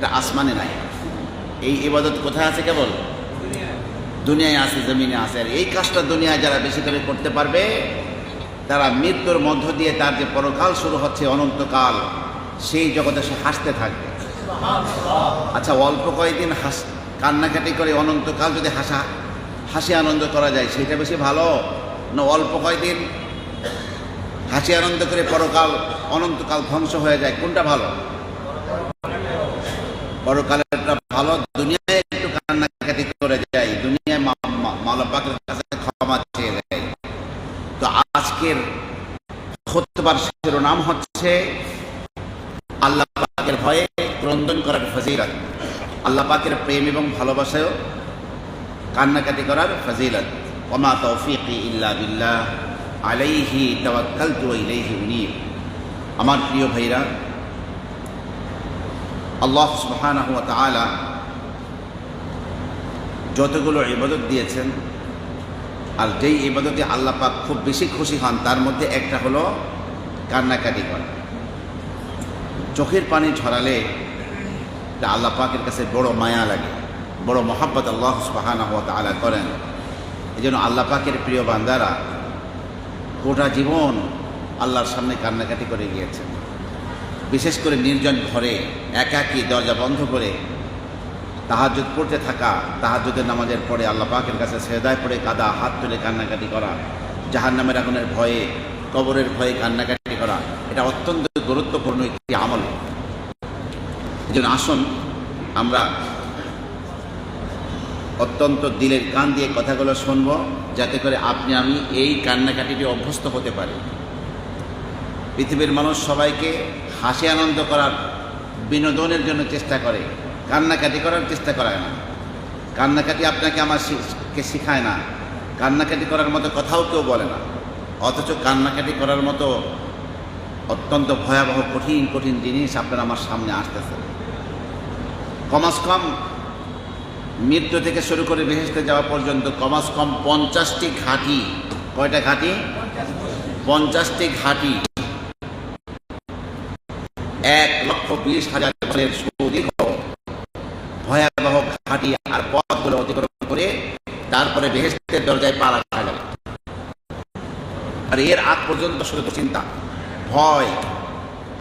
এটা আসমানে নাই। এই ইবাদত কোথায় আছে? কেবল দুনিয়ায় আছে, জমিনে আছে। আর এই কাজটা দুনিয়ায় যারা বেশি করে করতে পারবে তারা মৃত্যুর মধ্য দিয়ে তার যে পরকাল শুরু হচ্ছে অনন্তকাল, সেই জগতে সে হাসতে থাকবে। আচ্ছা, অল্প কয়েকদিন কান্নাকাটি করে অনন্তকাল যদি হাসি আনন্দ করা যায়, সেটা বেশি ভালো না অল্প কয়েকদিন হাসি আনন্দ করে পরকাল অনন্তকাল ধ্বংস হয়ে যায়? কোনটা ভালো? পরকালেরটা ভালো। দুনিয়ায় একটু কান্নাকাটি করে যায়, দুনিয়ায় মাওলা পাকের কাছে ক্ষমা চেয়ে দেয়। তো আজকের খুতবার শিরোনাম হচ্ছে আল্লাহ পাকের ভয়ে ক্রন্দন করার ফজিলত, আল্লাহ পাকের প্রেম এবং ভালোবাসায় কান্নাকাটি করার ফজিলত। ওমা তৌফিকি ইল্লা বিল্লাহ আলাইহি তাওয়াক্কালতু ওয়া ইলাইহি উনীব। আমার প্রিয় ভাইরা, আল্লাহ সুবহানাহু ওয়া তাআলা যতগুলো ইবাদত দিয়েছেন, আর যেই ইবাদতে আল্লাহ পাক খুব বেশি খুশি হন তার মধ্যে একটা হলো কান্নাকাটি করা। চোখের পানি ঝরালে আল্লাহ পাকের কাছে বড় মায়া লাগে, বড় মহব্বত আল্লাহ সুবহানাহু ওয়া তাআলা করেন। এই জন্য আল্লাহ পাকের প্রিয় বান্দারা গোটা জীবন আল্লাহর সামনে কান্নাকাটি করে গিয়েছেন। বিশেষ করে নির্জন ঘরে একাকী দরজা বন্ধ করে তাহাজ্জুদ পড়তে থাকা, তাহাজ্জুদের নামাজের পরে আল্লাহ পাকের কাছে সেজদায় পড়ে কাদা, হাত তুলে কান্নাকাটি করা, জাহান্নামের আগুনের ভয়ে, কবরের ভয়ে কান্নাকাটি করা, এটা অত্যন্ত গুরুত্বপূর্ণ একটি আমল। এই জন্য আসুন আমরা অত্যন্ত দিলের কান দিয়ে কথাগুলো শুনব, যাতে করে আপনি আমি এই কান্নাকাটিতে অভ্যস্ত হতে পারি। পৃথিবীর মানুষ সবাইকে হাসি আনন্দ করার, বিনোদনের জন্য চেষ্টা করে, কান্নাকাটি করার চেষ্টা করে না। কান্নাকাটি আপনাকে আমাকে শেখায় না, কান্নাকাটি করার মতো কথাও কেউ বলে না। অথচ কান্নাকাটি করার মতো অত্যন্ত ভয়াবহ কঠিন কঠিন জিনিস আপনার আমার সামনে আসতেছে। কমাস কম মৃত্যু থেকে শুরু করে বেহেশতে যাওয়া পর্যন্ত কমাস কম 50টি ঘাঁটি। কয়টা ঘাঁটি? 50টি ঘাঁটি, 1,20,000 বছরের সুদীর্ঘ ভয়াবহ ঘাঁটি আর পথগুলো অতিক্রম করে তারপরে বেহেশতের দরজায় পা রাখা যাবে। আর এর আগ পর্যন্ত শুধু চিন্তা, ভয়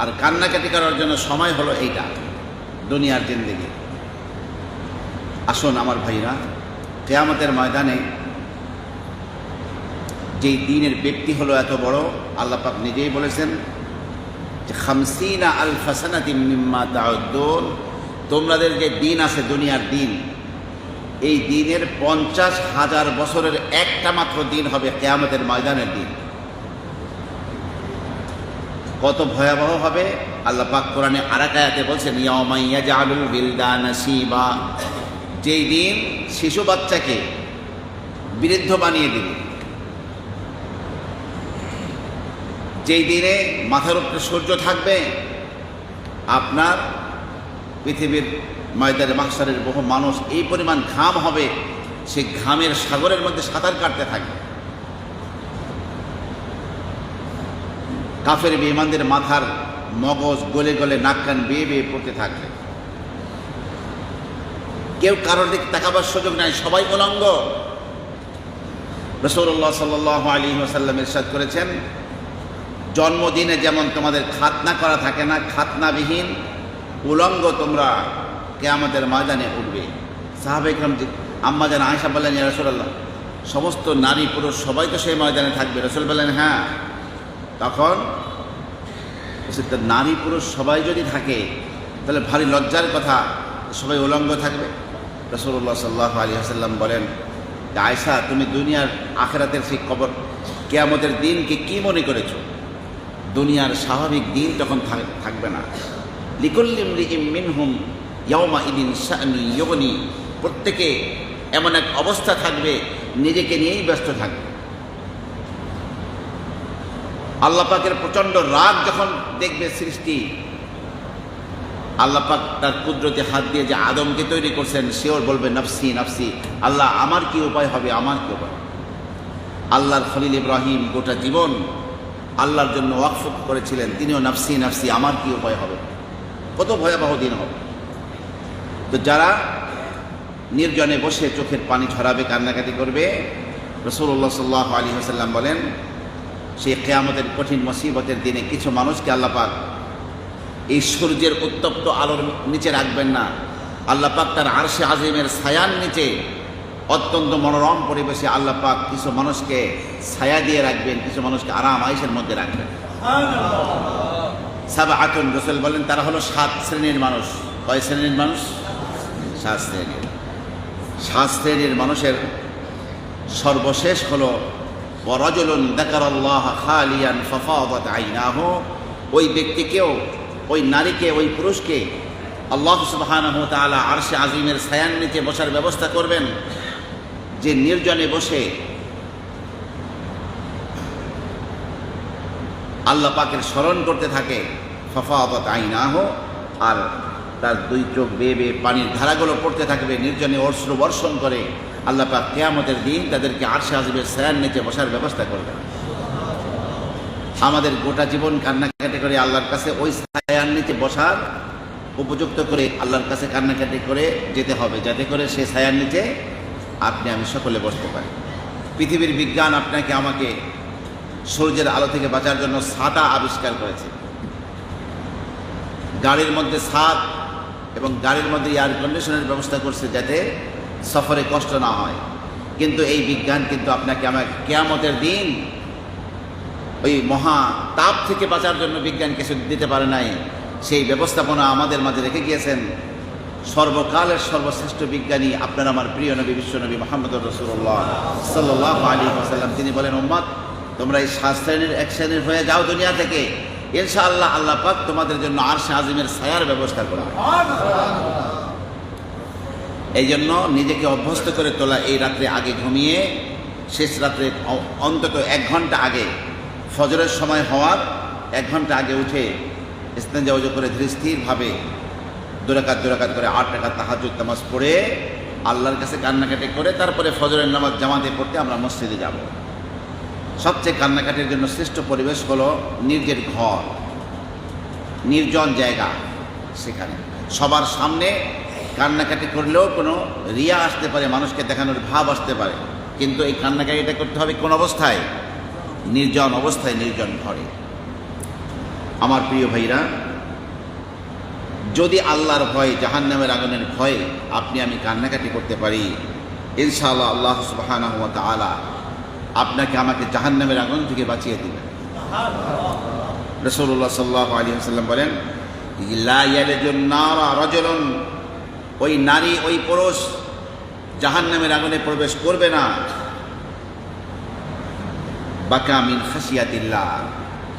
আর কান্নাকাটি করার জন্য সময় হলো এইটা দুনিয়ার জিন্দেগি। আসুন আমার ভাইরা, কিয়ামতের ময়দানে যেই দিনের ব্যক্তি হলো এত বড়, আল্লাহ পাক নিজেই বলেছেন যে 50 আলফ সানাতিন মিম্মা তাউদ্দুন, তোমাদের যে দিন আছে দুনিয়ার দিন, এই দিনের 50,000 বছরের একটা মাত্র দিন হবে কিয়ামতের ময়দানের দিন। কত ভয়াবহ হবে আল্লাহ পাক কোরআনে আরেক আয়াতে বলছেন, ইয়াউমা ইয়াজআলুল বিলদানা শিবা, যেই দিন শিশু বাচ্চাকে বৃদ্ধ বানিয়ে দিবে, যেই দিনে মাথার উপরে সূর্য থাকবে, আপনার পৃথিবীর ময়দানে মাহশারের বহু মানুষ এই পরিমাণ ঘাম হবে, সেই ঘামের সাগরের মধ্যে সাঁতার কাটতে থাকবে। কাফের বেঈমানদের মাথার মগজ গলে গলে নাক কান বেয়ে বেয়ে পড়তে থাকবে। কেউ কারোর দিকে তাকাবার সুযোগ নাই, সবাই উলঙ্গ। রাসূলুল্লাহ সাল্লাল্লাহু আলাইহি ওয়াসাল্লাম ইরশাদ করেছেন, জন্মদিনে যেমন তোমাদের খাতনা করা থাকে না, খাতনাবিহীন উলঙ্গ তোমরা কিয়ামতের ময়দানে উঠবে। সাহাবায়ে কেরাম আম্মা জান আয়েশা বললেন, ইয়া রাসূলুল্লাহ, সমস্ত নারী পুরুষ সবাই তো সেই ময়দানে থাকবে। রাসূল বললেন, হ্যাঁ। তখন নারী পুরুষ সবাই যদি থাকে তাহলে ভারী লজ্জার কথা, সবাই উলঙ্গ থাকবে। রাসূলুল্লাহ সাল্লাল্লাহু আলাইহি ওয়াসাল্লাম বলেন, আয়েশা, তুমি দুনিয়ার আখিরাতের সেই কবর কিয়ামতের দিনকে কি মনে করেছো? দুনিয়ার স্বাভাবিক দিন তখন থাকবে না। লিকুল্লি ইমরিইম মিনহুম ইয়াওমা ইদিন শাআনুন ইউগনি, প্রত্যেকে এমন এক অবস্থা থাকবে নিজেকে নিয়েই ব্যস্ত থাকবে। আল্লাহ পাকের প্রচণ্ড রাগ যখন দেখবে সৃষ্টি, আল্লাহ পাক তার কুদরতি হাত দিয়ে যে আদমকে তৈরি করছেন, সেও বলবে নফসি নফসি, আল্লাহ আমার কি উপায় হবে, আমার কি উপায়। আল্লাহর খলিল ইব্রাহিম গোটা জীবন আল্লাহর জন্য ওয়াকফ করেছিলেন, তিনিও নফসি নফসি, আমার কি উপায় হবে। কত ভয়াবহ দিন হবে। তো যারা নির্জনে বসে চোখের পানি ঝরাবে, কান্নাকাটি করবে, রাসূলুল্লাহ সাল্লাল্লাহু আলাইহি ওয়াসাল্লাম বলেন সেই কিয়ামতের কঠিন মুসিবতের দিনে কিছু মানুষকে আল্লাহ পাক এই সূর্যের উত্তপ্ত আলোর নিচে রাখবেন না। আল্লাহ পাক তার আরশে আজিমের ছায়ার নিচে অত্যন্ত মনোরম পরিবেশে আল্লাহ পাক কিছু মানুষকে ছায়া দিয়ে রাখবেন, কিছু মানুষকে আরাম আয়েশের মধ্যে রাখবেন। সাবআতুন, রাসূল বলেন তারা হলো 7 শ্রেণীর মানুষ। কয় শ্রেণীর মানুষ? 7 শ্রেণীর। 7 শ্রেণীর মানুষের সর্বশেষ হলো ওয়ারাজুলুন যাকারাল্লাহ খালিয়ান ফাফাদাত আইনাহু। ওই ব্যক্তিকেও, ওই নারীকে, ওই পুরুষকে আল্লাহ সুবহানাহু ওয়া তাআলা আরশে আজিমের ছায়ার নিচে বসার ব্যবস্থা করবেন, যে নির্জনে বসে আল্লাহ পাকের স্মরণ করতে থাকে। ফাফাদাত আইনাহু, আর তার 2 চোখ বেয়ে বেয়ে পানির ধারাগুলো পড়তে থাকবে, নির্জনে অশ্রু বর্ষণ করে। আল্লাহ পাক কিয়ামতের দিন তাদেরকে আরশে আজিমের ছায়ার নিচে বসার ব্যবস্থা করবেন। আমাদের গোটা জীবন কান্নাকাটি করে আল্লাহর কাছে ওই ছায়ার নিচে বসার উপযুক্ত করে আল্লাহর কাছে কান্নাকাটি করে যেতে হবে, যাতে করে সেই ছায়ার নিচে আপনি আমি সকলে বসতে পারি। পৃথিবীর বিজ্ঞান আপনাকে আমাকে সূর্যের আলো থেকে বাঁচার জন্য ছাতা আবিষ্কার করেছে। গাড়ির মধ্যে ছাদ এবং গাড়ির মধ্যে এয়ার কন্ডিশনের ব্যবস্থা করছে যাতে সফরে কষ্ট না হয়। কিন্তু এই বিজ্ঞান কিন্তু আপনাকে আমাকে কিয়ামতের দিন ওই মহা তাপ থেকে বাঁচার জন্য বিজ্ঞান কিছু দিতে পারে নাই। সেই ব্যবস্থাপনা আমাদের মাঝে রেখে গিয়েছেন সর্বকালের সর্বশ্রেষ্ঠ বিজ্ঞানী, আপনার আমার প্রিয় নবী বিশ্বনবী মুহাম্মদুর রাসূলুল্লাহ সাল্লাল্লাহু আলাইহি ওয়াসাল্লাম। তিনি বলেন, উম্মত তোমরা এই 7 শ্রেণীর এক শ্রেণীর হয়ে যাও দুনিয়া থেকে, ইনশাআল্লাহ আল্লাহ পাক তোমাদের জন্য আরশে আজিমের ছায়ার ব্যবস্থা করবে। এই জন্য নিজেকে অভ্যস্ত করে তোলা, এই রাত্রে আগে ঘুমিয়ে শেষ রাত্রে অন্তত 1 ঘন্টা আগে, ফজরের সময় হওয়ার 1 ঘন্টা আগে উঠে ইস্তেঞ্জা ওযু করে ধীর স্থিরভাবে 2 রাকাত করে 8 রাকাত তাহাজ্জুদ নামাজ পড়ে আল্লাহর কাছে কান্নাকাটি করে তারপরে ফজরের নামাজ জামাতে পড়তে আমরা মসজিদে যাব। সবচেয়ে কান্নাকাটির জন্য শ্রেষ্ঠ পরিবেশ হলো নিজের ঘর, নির্জন জায়গা, সেখানে সবার সামনে কান্নাকাটি করলেও কোনো রিয়া আসতে পারে, মানুষকে দেখানোর ভাব আসতে পারে, কিন্তু এই কান্নাকাটিটা করতে হবে কোন অবস্থায়? নির্জন অবস্থায়, নির্জন ঘরে। আমার প্রিয় ভাইরা, যদি আল্লাহর ভয়, জাহান্নামের আগুনের ভয়ে আপনি আমি কান্নাকাটি করতে পারি, ইনশাআল্লাহ আল্লাহ সুবহানাহু ওয়া তাআলা আপনাকে আমাকে জাহান্নামের আগুন থেকে বাঁচিয়ে দিবেন। রাসূলুল্লাহ সাল্লাল্লাহু আলাইহি ওয়াসাল্লাম বলেন, লা ইয়ালিজুন নারা রাজুলুন, ওই নারী, ওই পুরুষ জাহান্নামের আগুনে প্রবেশ করবে না, বাকা মিন খাশিয়াতিল্লাহ,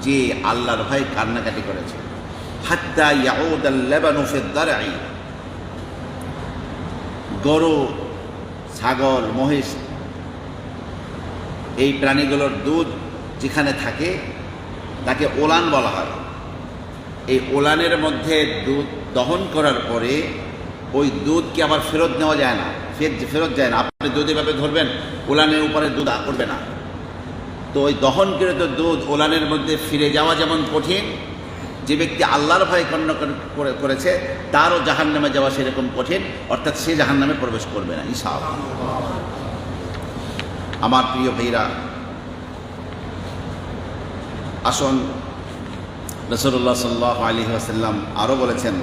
যে আল্লাহর ভয়ে কান্নাকাটি করেছে। হাত্তা ইয়াউদাল লাবানু ফিদ দারঈ, গরু, ছাগল, মহিষ, এই প্রাণীগুলোর দুধ যেখানে থাকে তাকে ওলান বলা হয়। এই ওলানের মধ্যে দুধ দহন করার পরে ওই দুধকে আবার ফেরত নেওয়া যায় না, ফেরত যায় না। আপনি দুধ এভাবে ধরবেন, ওলানের উপরে দুধ করবে না। তো ওই দহনকৃত দুধ ওলানের মধ্যে ফিরে যাওয়া যেমন কঠিন, যে ব্যক্তি আল্লাহর ভয়ে কর্ণ করেছে তারও জাহান্নামে যাওয়া সেরকম কঠিন, অর্থাৎ সে জাহান্নামে প্রবেশ করবে না ইনশাআল্লাহ। আমার প্রিয় ভাইরা, আসুন, রাসূলুল্লাহ সাল্লাল্লাহু আলাইহি ওয়াসাল্লাম আরও বলেছেন,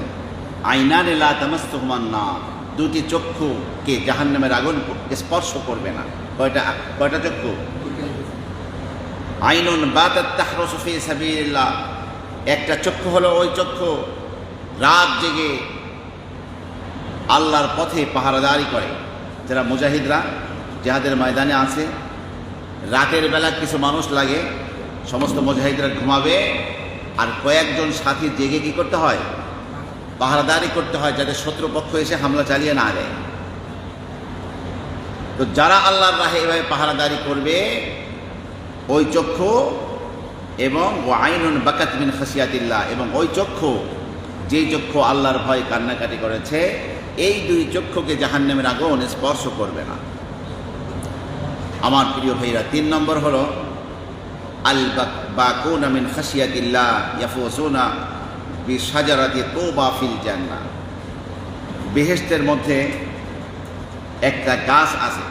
আইনানে লা তামাসসুহুমান নার, 2টি চক্ষুকে জাহান্নামের আগুন স্পর্শ করবে না। কয়টা চক্ষু? আইনুন বাতাত তাহরুসু ফি সাবিলিল্লাহ, একটা চক্ষু হলো ওই চক্ষু রাত জেগে আল্লাহর পথে পাহারাদারি করে। যারা মুজাহিদরা জিহাদের ময়দানে আছে, রাতের বেলা কিছু মানুষ লাগে, সমস্ত মুজাহিদরা ঘুমাবে, আর কয়েকজন সাথী জেগে কি করতে হয়? পাহারাদারি করতে হয়, যাতে শত্রুপক্ষ এসে হামলা চালিয়ে না দেয়। তো যারা আল্লাহর রাহে এভাবে পাহারাদারি করবে, ওই চক্ষু এবং ও আইনুন বাকাত মিন খাশিয়াতিল্লাহ, এবং ওই চক্ষু, যেই চক্ষু আল্লাহর ভয় কান্নাকাটি করেছে, এই 2 চক্ষুকে জাহান্নামের আগুন স্পর্শ করবে না। আমার প্রিয় ভাইরা, 3 নম্বর হলো আল বাকুনা মিন খাশিয়াতিল্লাহ ইয়াফুজুনা বিশাজারাতি তুবা ফিল জান্নাহ, বেহেশতের মধ্যে একটা গাছ আছে,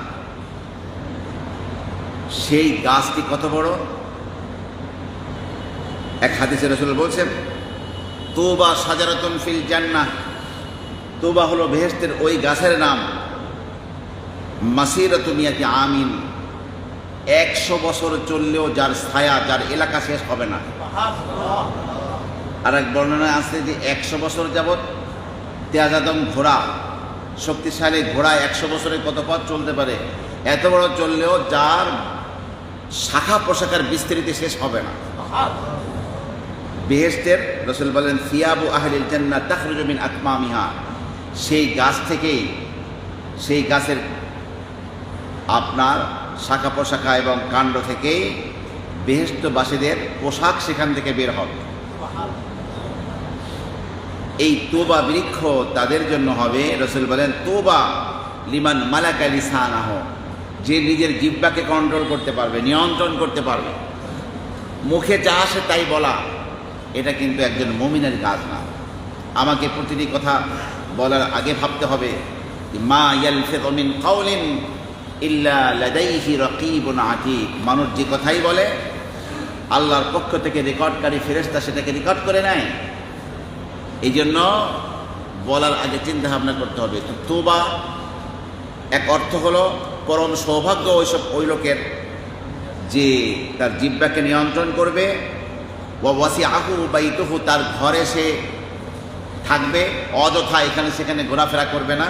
সেই গাছটি কত বড়? এক হাদিসে রাসূল বলছেন, তুবা শাজারাতুন ফিল জান্নাহ, তুবা হলো বেহেশতের ওই গাছের নাম, মাসিরাতু মিয়াতি আমিন, 100 বছর চললেও যার ছায়া, যার এলাকা শেষ হবে না। আর এক বর্ণনায় আছে যে 100 বছর যাবৎ তেয়াজাদম ঘোড়া, শক্তিশালী ঘোড়া 100 বছরে কত পথ চলতে পারে, এত বড় চললেও যার শাখা প্রশাখার বিস্তৃতি শেষ হবে না। বেহেশতের রাসূল বলেন, সিয়াবু আহলিল জান্নাহ তাখরুজু মিন আকমামিহা, সেই গাছ থেকেই, সেই গাছের আপনার শাখা প্রশাখা এবং কাণ্ড থেকেই বেহেশতবাসীদের পোশাক সেখান থেকে বের হবে। এই তোবা বৃক্ষ তাদের জন্য হবে। রাসূল বলেন, তোবা লিমান মালাকা লিসানাহু, যে নিজের জিহ্বাকে কন্ট্রোল করতে পারবে, নিয়ন্ত্রণ করতে পারবে। মুখে যা আসে তাই বলা, এটা কিন্তু একজন মুমিনের কাজ না। আমাকে প্রতিটি কথা বলার আগে ভাবতে হবে, মা ইয়ালফিযু মিন কাওলিন ইল্লা লাদাইহি রাকীবুন আতীদ। মানুষ যে কথাই বলে, আল্লাহর পক্ষ থেকে রেকর্ডকারী ফেরেশতা সেটাকে রেকর্ড করে নেয়। এই জন্য বলার আগে চিন্তা ভাবনা করতে হবে। তো তোবা এক অর্থ হলো পরম সৌভাগ্য ওই লোকের যে তার জিহ্বাকে নিয়ন্ত্রণ করবে, ওয়া ওয়াসিআহু বাইতুহু, তার ঘরে সে থাকবে, অযথা এখানে সেখানে ঘোরাফেরা করবে না,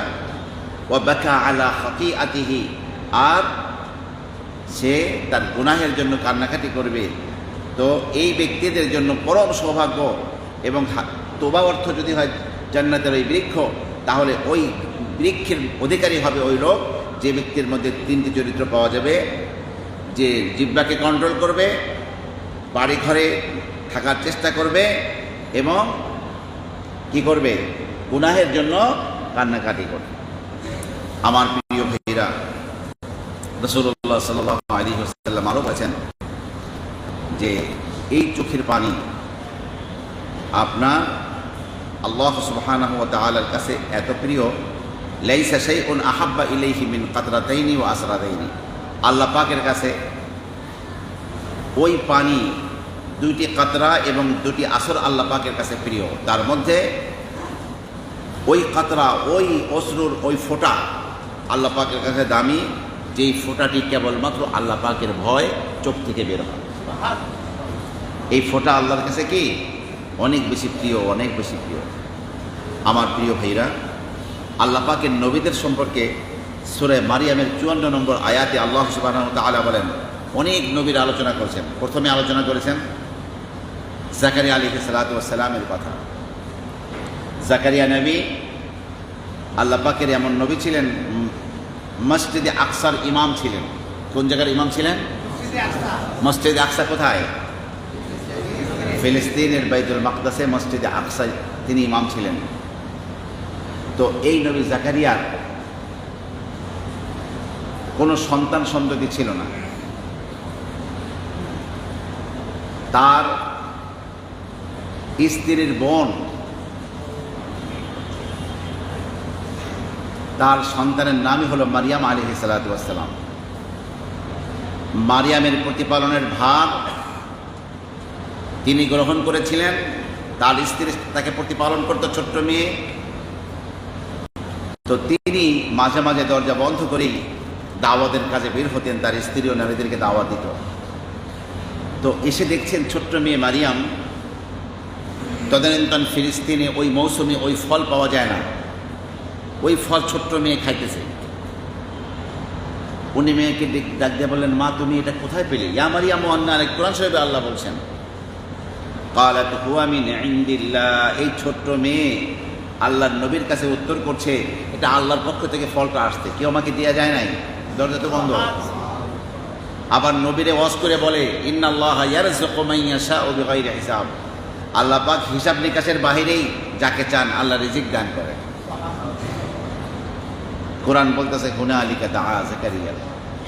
ওয়া বাকা আলা খাতিআতিহি, আর সে তার গুনাহের জন্য কান্নাকাটি করবে। তো এই ব্যক্তিদের জন্য পরম সৌভাগ্য। এবং তোবা অর্থ যদি হয় জান্নাতের ওই বৃক্ষ, তাহলে ওই বৃক্ষের অধিকারী হবে ওই লোক যে ব্যক্তির মধ্যে 3টি চরিত্র পাওয়া যাবে, যে জিহ্বাকে কন্ট্রোল করবে, বাড়ি ঘরে থাকার চেষ্টা করবে, এবং কি করবে? গুনাহের জন্য কান্নাকাটি করবে। আমার প্রিয় ভাইরা, রাসূলুল্লাহ সাল্লাল্লাহু আলাইহি ওয়াসাল্লাম আরও বলেছেন যে এই চোখের পানি আপনার আল্লাহ সুবহানাহু ওয়া তাআলার কাছে এত প্রিয়, লাইসা শাইউন আহাব্বা ইলাইহি মিন কাতরাতাইনি ওয়া আসরাতাইনি। আল্লাহ পাকের কাছে ওই পানি, 2টি কাতরা এবং 2টি আসর আল্লাহ পাকের কাছে প্রিয়। তার মধ্যে ওই কাতরা, ওই অশ্রুর ওই ফোঁটা আল্লাহ পাকের কাছে দামি, যেই ফোঁটাটি কেবলমাত্র আল্লাহ পাকের ভয় চোখ থেকে বের হয়। এই ফোঁটা আল্লাহর কাছে কি অনেক বেশি প্রিয়, অনেক বেশি প্রিয়। আমার প্রিয় ভাইরা, আল্লাহ পাকের নবীদের সম্পর্কে সূরা মারিয়ামের 54 নম্বর আয়াতে আল্লাহ সুবহানাহু ওয়া তাআলা বলেন, অনেক নবীর আলোচনা করেছেন। প্রথমে আলোচনা করেছেন জাকারিয়া আলাইহিস সালাতু ওয়াস সালামের কথা। জাকারিয়া নবী আল্লাহ পাকের এমন নবী ছিলেন, মসজিদে আকসার ইমাম ছিলেন। কোন জায়গার ইমাম ছিলেন? মসজিদে আকসা কোথায়? ফিলিস্তিনের বাইতুল মাকদাসে মসজিদে আকসায় তিনি ইমাম ছিলেন। তো এই নবী জাকারিয়ার কোনো সন্তান সন্ততি ছিল না। তার স্ত্রীর বোন তার সন্তানের নামই হলো মারিয়াম আলাইহিস সালাতু ওয়াস সালাম। মারিয়ামের প্রতিপালনের ভার তিনি গ্রহণ করেছিলেন। তার স্ত্রী তাকে প্রতিপালন করত, ছোট্ট মেয়ে। তো তিনি মাঝে মাঝে দরজা বন্ধ করেই দাওয়াতের কাজে বের হতেন, তার স্ত্রী ও নারীদেরকে দাওয়াত দিত। তো এসে দেখছেন ছোট্ট মেয়ে মারিয়াম, তদানীন্তন ফিলিস্তিনে ওই মৌসুমে ওই ফল পাওয়া যায় না, ওই ফল ছোট্ট মেয়ে খাইতেছে। উনি মেয়েকে ডাক দিয়ে বললেন, মা তুমি এটা কোথায় পেলে? ইয়া মারিয়াম আন্না আলাইকি, কোরআন শরীফে আল্লাহ বলছেন। ক্বালাত হুয়া মিন ইনদিল্লাহ, এই ছোট্ট মেয়ে আল্লাহর নবীর কাছে উত্তর করছে, এটা আল্লাহর পক্ষ থেকে ফলটা আসছে, কেউ আমাকে দেওয়া যায় নাই, দরজা তো বন্ধ। আবার নবীরে ওয়াজ করে বলে, ইন্নাল্লাহা ইয়ারযুকু মান ইয়াশাউ বিগাইরি হিসাব, আল্লাহ পাক হিসাব নিকাশের বাহিরেই যাকে চান আল্লাহ রিজিক দান করে। কোরআন বলতেছে হুনালিকা দাআ জাকারিয়া।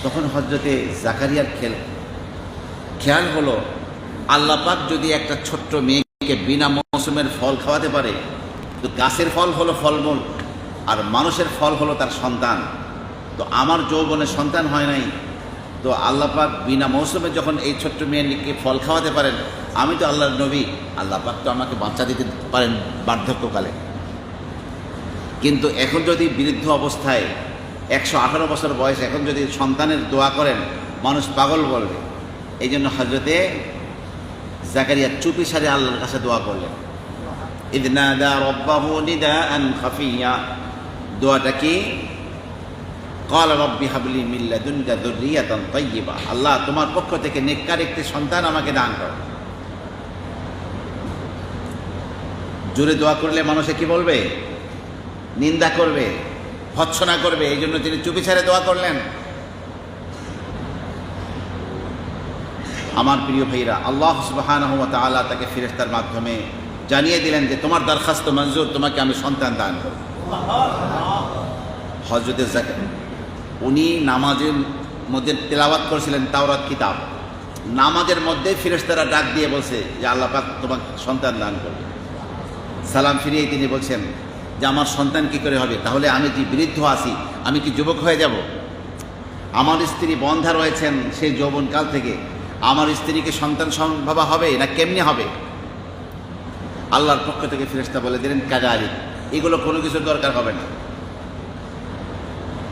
তখন হযরতে জাকারিয়ার খেয়াল হলো, আল্লাহ পাক যদি একটা ছোট্ট মেয়েকে বিনা মৌসুমের ফল খাওয়াতে পারে, তো গাছের ফল হলো ফলমূল, আর মানুষের ফল হলো তার সন্তান। তো আমার যৌবনের সন্তান হয় নাই, তো আল্লাহ পাক বিনা মৌসুমে যখন এই ছোট্ট মেয়েকে ফল খাওয়াতে পারেন, আমি তো আল্লাহর নবী, আল্লাহ পাক তো আমাকে বাচ্চা দিতে পারেন বার্ধক্যকালে। কিন্তু এখন যদি বৃদ্ধ অবস্থায় 118 বছর বয়স, এখন যদি সন্তানের দোয়া করেন, মানুষ পাগল বলবে। এই জন্য হজরতে জাকারিয়া চুপি সারে আল্লাহর কাছে দোয়া করলেন, ইয নাদা রাব্বাহু নিদাআন খাফিয়া। দোয়াটা কি? ক্বালা রাব্বি হাবলি মিন লাদুনকা যুররিয়াতান তাইয়্যিবা। আল্লাহ, তোমার পক্ষ থেকে নেককার একটি সন্তান আমাকে দান করো। জোরে দোয়া করলে মানুষে কি বলবে? নিন্দা করবে, ভৎসনা করবে। এই জন্য তিনি চুপি সারে দোয়া করলেন। আমার প্রিয় ভাইরা, আল্লাহ সুবহানাহু ওয়া তাআলা তাকে ফেরেশতার মাধ্যমে জানিয়ে দিলেন যে তোমার দরখাস্ত মঞ্জুর, তোমাকে আমি সন্তান দান করব। হযরতে জাকারিয়া উনি নামাজের মধ্যে তেলাওয়াত করেছিলেন তাওরাত কিতাব। নামাজের মধ্যে ফেরেশতারা ডাক দিয়ে বলছে যে আল্লাহ পাক তোমাকে সন্তান দান করবে। সালাম ফিরিয়ে তিনি বলছেন যে আমার সন্তান কি করে হবে? তাহলে আমি যে বৃদ্ধ আছি, আমি কি যুবক হয়ে যাব? আমার স্ত্রী বন্ধা রয়েছেন সেই যৌবনকাল থেকে, আমার স্ত্রীকে সন্তান সম্ভব হবে না কেমনি হবে? আল্লাহর পক্ষ থেকে ফেরেশতা বলে দিলেন কাযালিক, এগুলো কোনো কিছুর দরকার হবে না।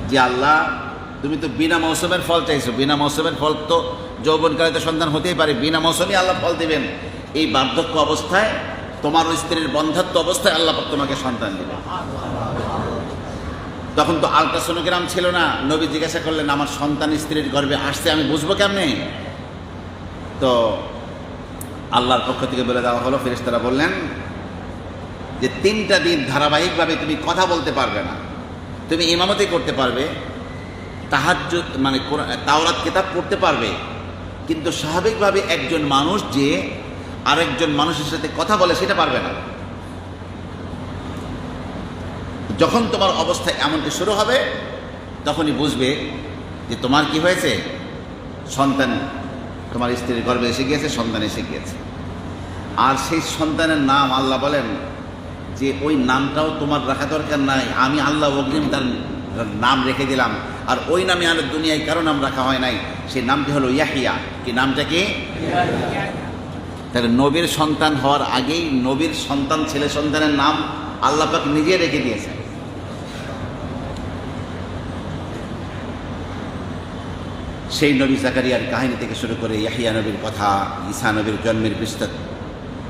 যে আল্লাহ, তুমি তো বিনা মৌসুমের ফল চাইছো, বিনা মৌসুমের ফল তো যৌবনকালে তো সন্তান হতেই পারে, বিনা মৌসুমে আল্লাহ ফল দেবেন। এই বার্ধক্য অবস্থায়, তোমার স্ত্রীর বন্ধাত্ব অবস্থায় আল্লাহ পাক তোমাকে সন্তান দেবেন। তখন তো আল্ট্রাসোনোগ্রাম ছিল না। নবী জিজ্ঞাসা করলেন, আমার সন্তান স্ত্রীর গর্ভে আসছে, আমি বুঝবো কেমনে? তো আল্লাহর পক্ষ থেকে বলে দেওয়া হলো, ফেরেশতারা বললেন যে 3টা দিন ধারাবাহিকভাবে তুমি কথা বলতে পারবে না, তুমি ইমামতি করতে পারবে, তাহাজ্জুদ মানে তাওরাত কিতাব পড়তে পারবে, কিন্তু স্বাভাবিকভাবে একজন মানুষ যে আরেকজন মানুষের সাথে কথা বলে সেটা পারবে না। যখন তোমার অবস্থা এমনটি শুরু হবে, তখনই বুঝবে যে তোমার কি হয়েছে, সন্তান তোমার স্ত্রীর গর্ভে এসে গিয়েছে, সন্তান এসে গিয়েছে। আর সেই সন্তানের নাম আল্লাহ বলেন যে ওই নামটাও তোমার রাখা দরকার নাই, আমি আল্লাহ অগ্রিম তার নাম রেখে দিলাম। আর ওই নামে আর দুনিয়ায় কারো নাম রাখা হয় নাই, সেই নামটি হলো ইয়াহিয়া। কি নামটা কি? তাহলে নবীর সন্তান হওয়ার আগেই নবীর সন্তান, ছেলে সন্তানের নাম আল্লাহ পাক নিজে রেখে দিয়েছেন। সেই নবী জাকারিয়ার কাহিনী থেকে শুরু করে ইয়াহিয়া নবীর কথা, ঈসা নবীর জন্মের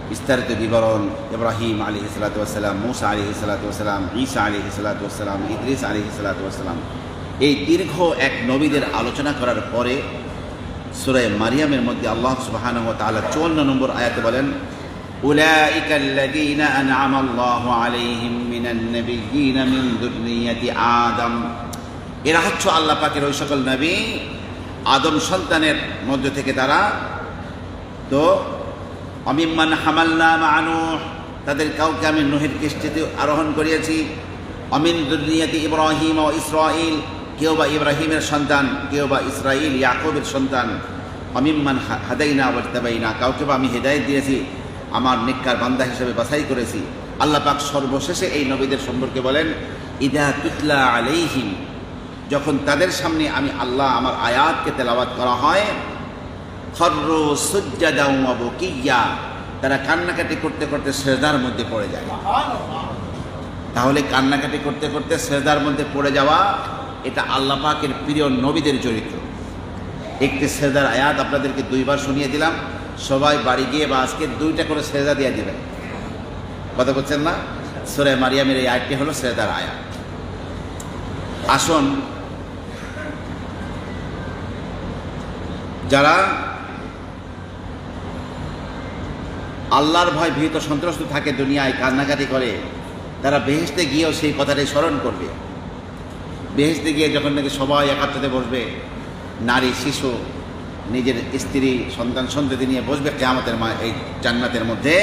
বিস্তারিত বিবরণ, ইব্রাহিম আলাইহিস সালাতু ওয়াস সালাম, মূসা আলাইহিস সালাতু ওয়াস সালাম, ঈসা আলাইহিস সালাতু ওয়াস সালাম, ইদ্রিস আলাইহিস সালাতু ওয়াস সালাম, এই দীর্ঘ এক নবীদের আলোচনা করার পরে সূরা মারিয়ামের মধ্যে আল্লাহ সুবহানাহু ওয়া তাআলা 54 নম্বর আয়াতে বলেন, উলাইকাল্লাযীনা আন'আমা আল্লাহু আলাইহিম মিনান নাবিয়্যিনা মিন যুররিয়্যাতি আদম। এরা হচ্ছে আল্লাহ পাকের ওই সকল নবী, আদম সন্তানের মধ্য থেকে তারা। তো অমিম্মান হামালনা মা নূহ, তাদের কাউকে আমি নূহের কিস্তিতে আরোহণ করিয়েছি। অমিন যুররিয়্যাতি ইব্রাহিম ও ইসরাঈল, কেউ বা ইব্রাহিমের সন্তান, কেউ বা ইসরাঈল ইয়াকুবের সন্তান। অমিম্মান হাদাইনা ওয়াজতাবাইনা, কাউকে বা আমি হেদায়েত দিয়েছি, আমার নেককার বান্দা হিসেবে বাছাই করেছি। আল্লাহ পাক সর্বশেষে এই নবীদের সম্পর্কে বলেন, ইদা তুতলা আলাইহিম, যখন তাদের সামনে আমি আল্লাহ আমার আয়াতকে তেলাওয়াত করা হয়, খররু সুজ্জাদাও ওয়া বুকিয়া, তারা কান্নাকাটি করতে করতে সেজদার মধ্যে পড়ে যায়। তাহলে কান্নাকাটি করতে করতে সেজদার মধ্যে পড়ে যাওয়া, এটা আল্লাহ পাকের প্রিয় নবীদের চরিত্র। একটি সেজদার আয়াত আপনাদেরকে 2বার শুনিয়ে দিলাম, সবাই বাড়ি গিয়ে বা আজকে 2টা করে সেজদা দিয়ে দিবেন। কথা বলছেন না? সূরা মারিয়ামের এই আয়াতটি হলো সেজদার আয়াত। আসুন, যারা আল্লাহর ভয় ভীত সন্ত্রস্ত থাকে, দুনিয়ায় কান্নাকাটি করে, তারা বেহেশতে গিয়েও সেই কথাটাই স্মরণ করবে। বেহেশতে গিয়ে যখন নাকি সবাই একত্রে বসবে, নারী শিশু নিজের স্ত্রী সন্তান সন্ততি নিয়ে বসবে কিয়ামতের এই জান্নাতের মধ্যে,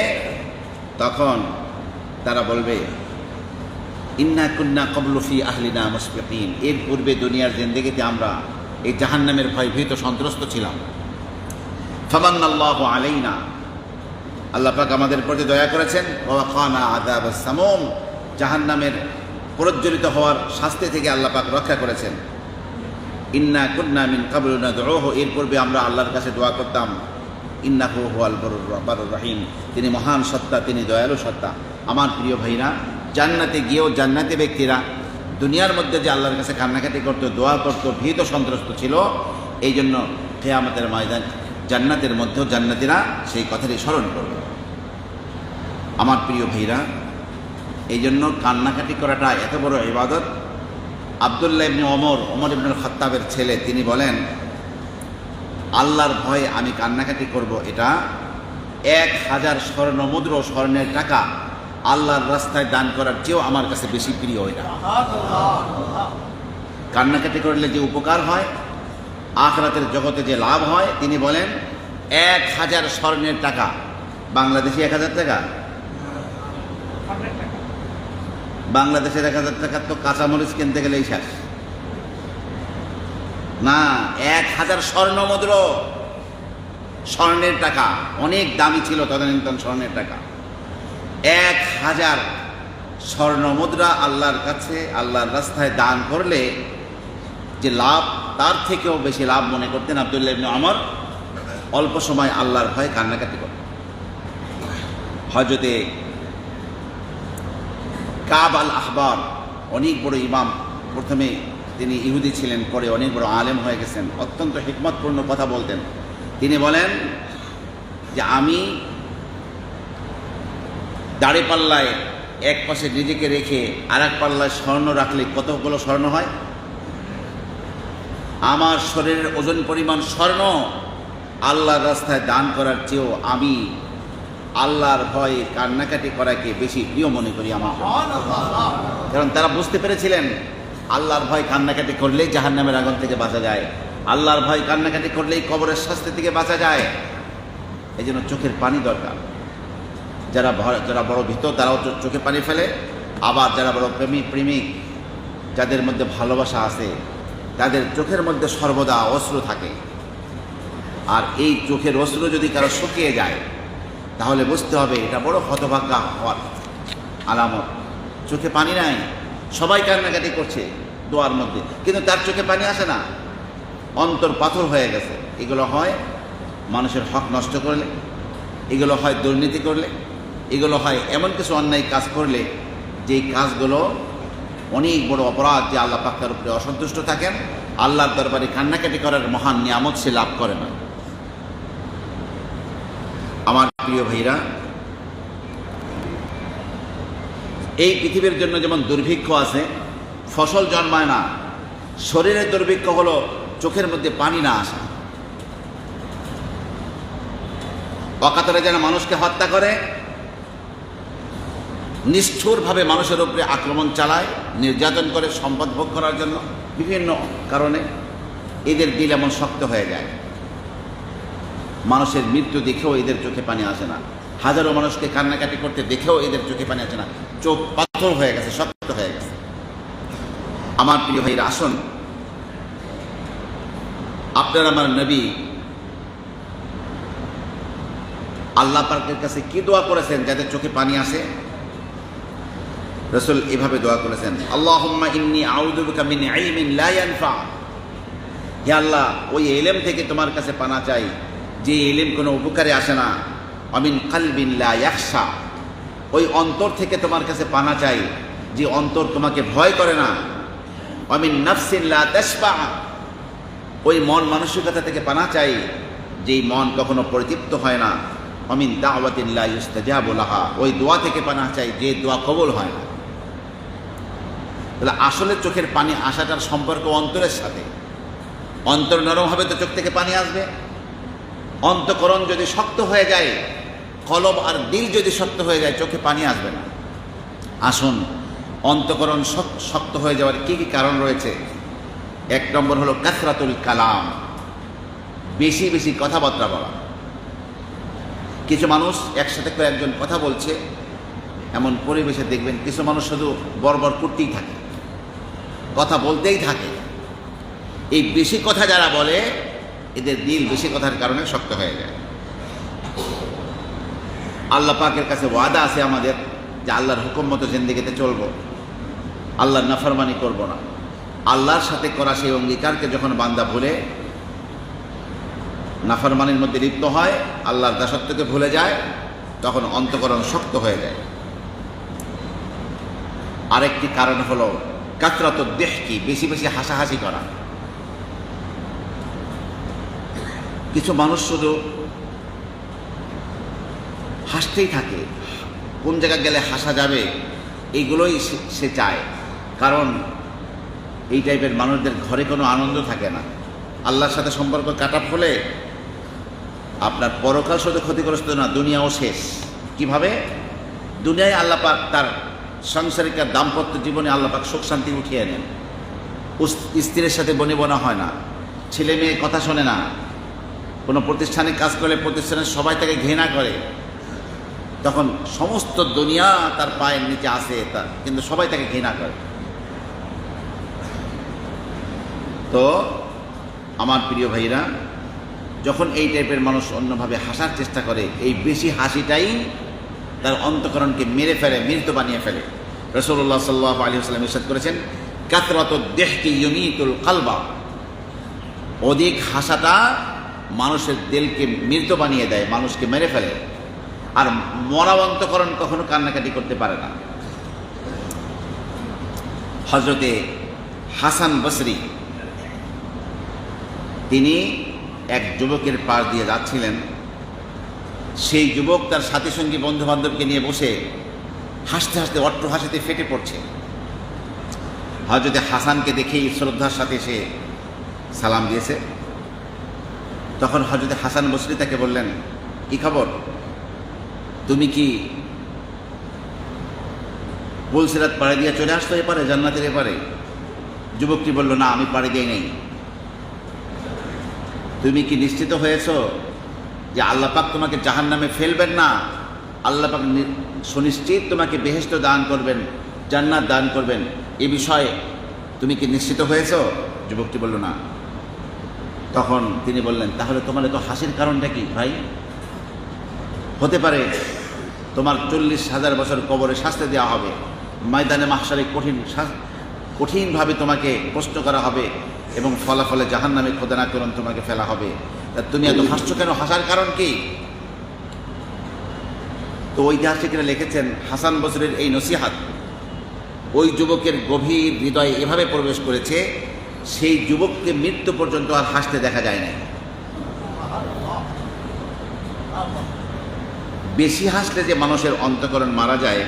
তখন তারা বলবে, ইন্না কুন্না ক্বাবলু ফি আহলিনা মুশফিকিন, এর পূর্বে দুনিয়ার জিন্দেগিতে আমরা এই জাহান্নামের ভয় ভীত সন্ত্রস্ত ছিলাম। ফামান্নাল্লাহু আলাইনা, আল্লাহ পাক আমাদের প্রতি দয়া করেছেন। ওয়া ওয়াকানা আযাবাস সামুম, জাহান্নামের প্রজ্বলিত হওয়ার শাস্তি থেকে আল্লাহ পাক রক্ষা করেছেন। ইন্না কুন্না মিন ক্বাবলু নাদউহু, এর পূর্বে আমরা আল্লাহর কাছে দোয়া করতাম। ইন্নাহু হুয়াল বারুর রহিম, তিনি মহান সত্তা, তিনি দয়ালু সত্তা। আমার প্রিয় ভাইরা, জান্নাতে গিয়েও জান্নাতি ব্যক্তিরা দুনিয়ার মধ্যে যে আল্লাহর কাছে কান্নাকাটি করতো, দোয়া করতো, ভীত সন্ত্রস্ত ছিল, এই জন্য কিয়ামতের ময়দান জান্নাতের মধ্যেও জান্নাতীরা সেই কথাটি স্মরণ করবে। আমার প্রিয় ভাইরা, এই জন্য কান্নাকাটি করাটা এত বড় ইবাদত। আব্দুল্লাহ ইবনে ওমর ইবনুল খাত্তাবের ছেলে, তিনি বলেন, আল্লাহর ভয়ে আমি কান্নাকাটি করব, এটা 1000 স্বর্ণমুদ্র, স্বর্ণের টাকা আল্লাহর রাস্তায় দান করার চেয়েও আমার কাছে বেশি প্রিয়। এটা কান্নাকাটি করলে যে উপকার হয়, আখিরাতের জগতে যে লাভ হয়, তিনি বলেন 1000 স্বর্ণের টাকা। বাংলাদেশি 1000 টাকা, বাংলাদেশের 1000 টাকার তো কাঁচামরিচ কিনতে গেলেই শেষ না। 1000 স্বর্ণমুদ্র, স্বর্ণের টাকা, অনেক দামি ছিল তদানীন্তন স্বর্ণের টাকা। 1000 স্বর্ণমুদ্রা আল্লাহর কাছে, আল্লাহর রাস্তায় দান করলে যে লাভ, তার থেকেও বেশি লাভ মনে করতেন আব্দুল্লাহ ইবনে ওমর। অল্প সময় আল্লাহর ভয়ে কান্নাকাটি করতেন। হযরতে কাব আল আহবার, অনেক বড় ইমাম, প্রথমে তিনি ইহুদি ছিলেন, পরে অনেক বড় আলেম হয়ে গেছেন, অত্যন্ত হিকমতপূর্ণ কথা বলতেন। তিনি বলেন যে আমি দাড়ি পাল্লায় এক পাশে নিজেকে রেখে আর এক পাল্লায় স্বর্ণ রাখলে কতগুলো স্বর্ণ হয়? আমার শরীরের ওজন পরিমাণ স্বর্ণ আল্লাহর রাস্তায় দান করার চেয়েও আমি আল্লাহর ভয়ে কান্নাকাটি করাকে বেশি প্রিয় মনে করি আমার। কারণ তারা বুঝতে পেরেছিলেন আল্লাহর ভয় কান্নাকাটি করলেই জাহান্নামের আগুন থেকে বাঁচা যায়, আল্লাহর ভয় কান্নাকাটি করলেই কবরের শাস্তি থেকে বাঁচা যায়। এই জন্য চোখের পানি দরকার। যারা বড় ভীত তারাও চোখে পানি ফেলে, আবার যারা বড় প্রেমিক, যাদের মধ্যে ভালোবাসা আছে, তাদের চোখের মধ্যে সর্বদা অশ্রু থাকে। আর এই চোখের অশ্রু যদি কারো শুকিয়ে যায়, তাহলে বুঝতে হবে এটা বড় হতভাগ্যা হওয়ার আলামত। চোখে পানি নাই, সবাই কান্নাকাটি করছে দোয়ার মধ্যে, কিন্তু তার চোখে পানি আসে না, অন্তর পাথর হয়ে গেছে। এগুলো হয় মানুষের হক নষ্ট করলে, এগুলো হয় দুর্নীতি করলে, এগুলো হয় এমন কিছু অন্যায় কাজ করলে, যেই কাজগুলো অনেক বড় অপরাধ, যে আল্লাহ পাক তার উপরে অসন্তুষ্ট থাকেন। আল্লাহর দরবারে কান্নাকাটি করার মহান নিয়ামত সে লাভ করে না। আমার প্রিয় ভাইরা, এই পৃথিবীর জন্য যেমন দুর্ভিক্ষ আছে, ফসল জন্মায় না, শরীরের দুর্ভিক্ষ হলো চোখের মধ্যে পানি না আসা। অকাতরে যেন মানুষকে হত্যা করে, নিষ্ঠুরভাবে মানুষের উপরে আক্রমণ চালায়, নির্যাতন করে সম্পদ ভোগ করার জন্য বিভিন্ন কারণে এদের দিল এমন শক্ত হয়ে যায়। মানুষের মৃত্যু দেখেও এদের চোখে পানি আসে না, হাজারো মানুষকে কান্নাকাটি করতে দেখেও এদের চোখে পানি আসে না, চোখ পাথর হয়ে গেছে, শক্ত হয়ে গেছে। আমার প্রিয় ভাইরা, আসুন আপনার আমার নবী আল্লাহ পাকের কাছে কি দোয়া করেছেন যাদের চোখে পানি আসে? রাসূল এভাবে দোয়া করেছেন, আল্লাহুম্মা ইন্নী আউযু বিকা মিন ইলমিন লা ইয়ানফা। হে আল্লাহ, ওই ইলম থেকে তোমার কাছে পানা চাই যে ইলম কোনো উপকারে আসে না। আমিন কালবিন লা ইয়াখশা, ওই অন্তর থেকে তোমার কাছে পানা চাই যে অন্তর তোমাকে ভয় করে না। আমিন নাফসিন লা তাশবা, ওই মন মানসিকতা থেকে পানা চাই যেই মন কখনো পরিতৃপ্ত হয় না। আমিন দাওয়াতিন লা ইউস্তাজাবু লাহা, ওই দোয়া থেকে পানা চাই যে দোয়া কবুল হয় না। তাহলে আসলে চোখের পানি আসাটার সম্পর্ক অন্তরের সাথে। অন্তর নরম হবে তো চোখ থেকে পানি আসবে। অন্তঃকরণ যদি শক্ত হয়ে যায়, কলব আর দিল যদি শক্ত হয়ে যায়, চোখে পানি আসবে না। আসুন, অন্তঃকরণ শক্ত হয়ে যাওয়ার কী কী কারণ রয়েছে? 1 নম্বর হলো কাসরাতুল কালাম, বেশি বেশি কথাবার্তা বলা। কিছু মানুষ একসাথে করে একজন কথা বলছে, এমন পরিবেশে দেখবেন কিছু মানুষ শুধু বরবর করতেই থাকে, কথা বলতেই থাকে। এই বেশি কথা যারা বলে, এদের দিল বেশি কথার কারণে শক্ত হয়ে যায়। আল্লাহ পাকের কাছে ওয়াদা আছে আমাদের যে আল্লাহর হুকুম মতো জিন্দেগিতে চলবো। আল্লাহর নাফরমানি করব না। আল্লাহর সাথে করা সেই অঙ্গীকারকে যখন বান্দা ভুলে নাফরমানির মধ্যে লিপ্ত হয়, আল্লাহর দাসত্বকে ভুলে যায়, তখন অন্তঃকরণ শক্ত হয়ে যায়। আরেকটি কারণ হলো কাতরাত দেহকি, বেশি বেশি হাসাহাসি করা। কিছু মানুষ শুধু হাসতেই থাকে, কোন জায়গায় গেলে হাসা যাবে এইগুলোই সে চায়। কারণ এই টাইপের মানুষদের ঘরে কোনো আনন্দ থাকে না। আল্লাহর সাথে সম্পর্ক কাটা ফলে আপনার পরকাল শুধু ক্ষতিগ্রস্ত না, দুনিয়াও শেষ। কিভাবে? দুনিয়ায় আল্লাহ পাক তার সাংসারিক দাম্পত্য জীবনে আল্লাহ পাক সুখ শান্তি উঠিয়ে নেন। স্ত্রীর সাথে বনিবনা হয় না, ছেলে মেয়ে কথা শোনে না, কোনো প্রতিষ্ঠানে কাজ করলে প্রতিষ্ঠানের সবাই তাকে ঘৃণা করে, তখন সমস্ত দুনিয়া তার পায়ের নিচে আসে, কিন্তু সবাই তাকে ঘৃণা করে। তো আমার প্রিয় ভাইরা, যখন এই টাইপের মানুষ অন্যভাবে হাসার চেষ্টা করে, এই বেশি হাসিটাই তার অন্তঃকরণকে মেরে ফেলে, মৃত বানিয়ে ফেলে। রাসূলুল্লাহ সাল্লাল্লাহু আলাইহি ওয়াসাল্লাম ইরশাদ করেছেন, কাতরাতুদ দেহকি ইউমিতুল কলবা, অধিক হাসাটা মানুষের দিলকে মৃত বানিয়ে দেয়, মানুষকে মেরে ফেলে। আর মরা অন্তঃকরণ কখনো কান্নাকাটি করতে পারে না। হযরতে হাসান বসরি তিনি এক যুবকের পাশ দিয়ে যাচ্ছিলেন। সেই যুবক তার সাথী সঙ্গী বন্ধু বান্ধবকে নিয়ে বসে হাসতে হাসতে অট্ট হাসিতে ফেটে পড়ছে। হযরতে হাসানকে দেখেই শ্রদ্ধার সাথে সে সালাম দিয়েছে। তখন হযরতে হাসান বসরি তাকে বললেন, কি খবর, তুমি কি পুলসিরাত পাড়ি দিয়ে চলে আসতো এপারে, জান্নাতের এপারে? যুবকটি বলল, না, আমি পাড়ি দিয়ে নেই। তুমি কি নিশ্চিত হয়েছ যে আল্লাহ পাক তোমাকে জাহান্নামে ফেলবেন না? আল্লাহ পাক সুনিশ্চিত তোমাকে বেহেশত দান করবেন, জান্নাত দান করবেন, এ বিষয়ে তুমি কি নিশ্চিত হয়েছ? যুবকটি বলল, না। তখন তিনি বললেন, তাহলে তোমার এত হাসির কারণটা কি ভাই? হতে পারে তোমার 40,000 বছর কবরে শাস্তি দেওয়া হবে, ময়দানে মাহশারে কঠিনভাবে তোমাকে প্রশ্ন করা হবে এবং ফলাফলে জাহান্নামে খোদা না করুন তোমাকে ফেলা হবে। তা তুমি এত হাসছো কেন? হাসার কারণ কি? তো ঐতিহাসিকরা লিখেছেন, হাসান বসরির এই নসিহাত ওই যুবকের গভীর হৃদয়ে এভাবে প্রবেশ করেছে, সেই যুবককে মৃত্যু পর্যন্ত আর হাসতে দেখা যায় না। বেশি হাসলে যে মানুষের অন্তঃকরণ মারা যায়,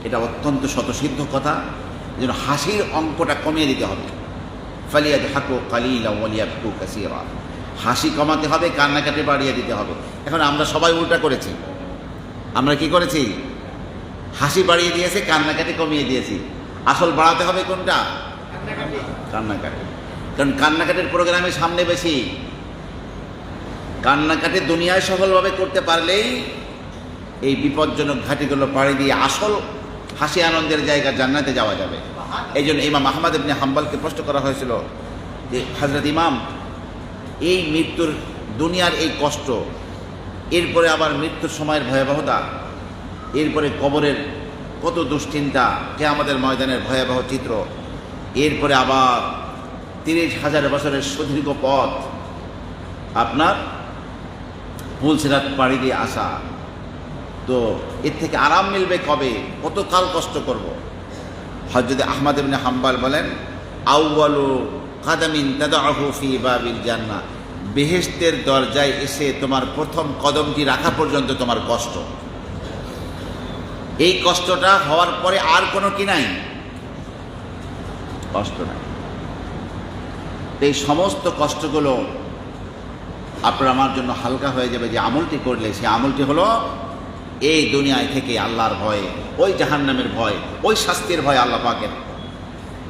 এটা অত্যন্ত শতসিদ্ধ কথা। যেন হাসির অঙ্কটা কমিয়ে দিতে হবে। ফালিয়াদহাকু কালিলা ওয়ালিয়াবকু কাসীরা, হাসি কমাতে হবে, কান্নাকাটি বাড়িয়ে দিতে হবে। এখন আমরা সবাই উল্টা করেছি। আমরা কি করেছি? হাসি বাড়িয়ে দিয়েছি, কান্নাকাটি কমিয়ে দিয়েছি। আসল বাড়াতে হবে কোনটা? কান্নাকাটি। কারণ কান্নাকাটির প্রোগ্রামে সামনে বেশি। কান্নাকাটি দুনিয়ায় সফলভাবে করতে পারলেই এই বিপজ্জনক ঘাটিগুলো পাড়ি দিয়ে আসল হাসি আনন্দের জায়গা জান্নাতে যাওয়া যাবে। এই জন্য ইমাম আহমদ ইবনে হাম্বলকে প্রশ্ন করা হয়েছিল যে, হযরত ইমাম, এই মৃত্যুর দুনিয়ার এই কষ্ট, এরপরে আবার মৃত্যুর সময়ের ভয়াবহতা, এরপরে কবরের কত দুশ্চিন্তা, কিয়ামতের ময়দানের ভয়াবহ চিত্র, এরপরে আবার 30,000 বছরের সুদীর্ঘ পথ, আপনার পুলসিরাত পাড়ি দিয়ে আসা, তো এর থেকে আরাম মিলবে কবে? কতকাল কষ্ট করব? হযরত আহমদ ইবনে হাম্বল বলেন, আউয়ালু কাদামিন তাদআহু ফি বাবিল জান্নাহ, বেহেশতের দরজায় এসে তোমার প্রথম কদমটি রাখা পর্যন্ত তোমার কষ্ট। এই কষ্টটা হওয়ার পরে আর কোনো কি নাই? কষ্ট নাই। এই সমস্ত কষ্টগুলো আপনার আমার জন্য হালকা হয়ে যাবে যে আমলটি করলে। সেই আমলটি হলো এই দুনিয়ায় থেকে আল্লাহর ভয়ে, ওই জাহান্নামের ভয়, ওই শাস্তির ভয়, আল্লাহ পাকের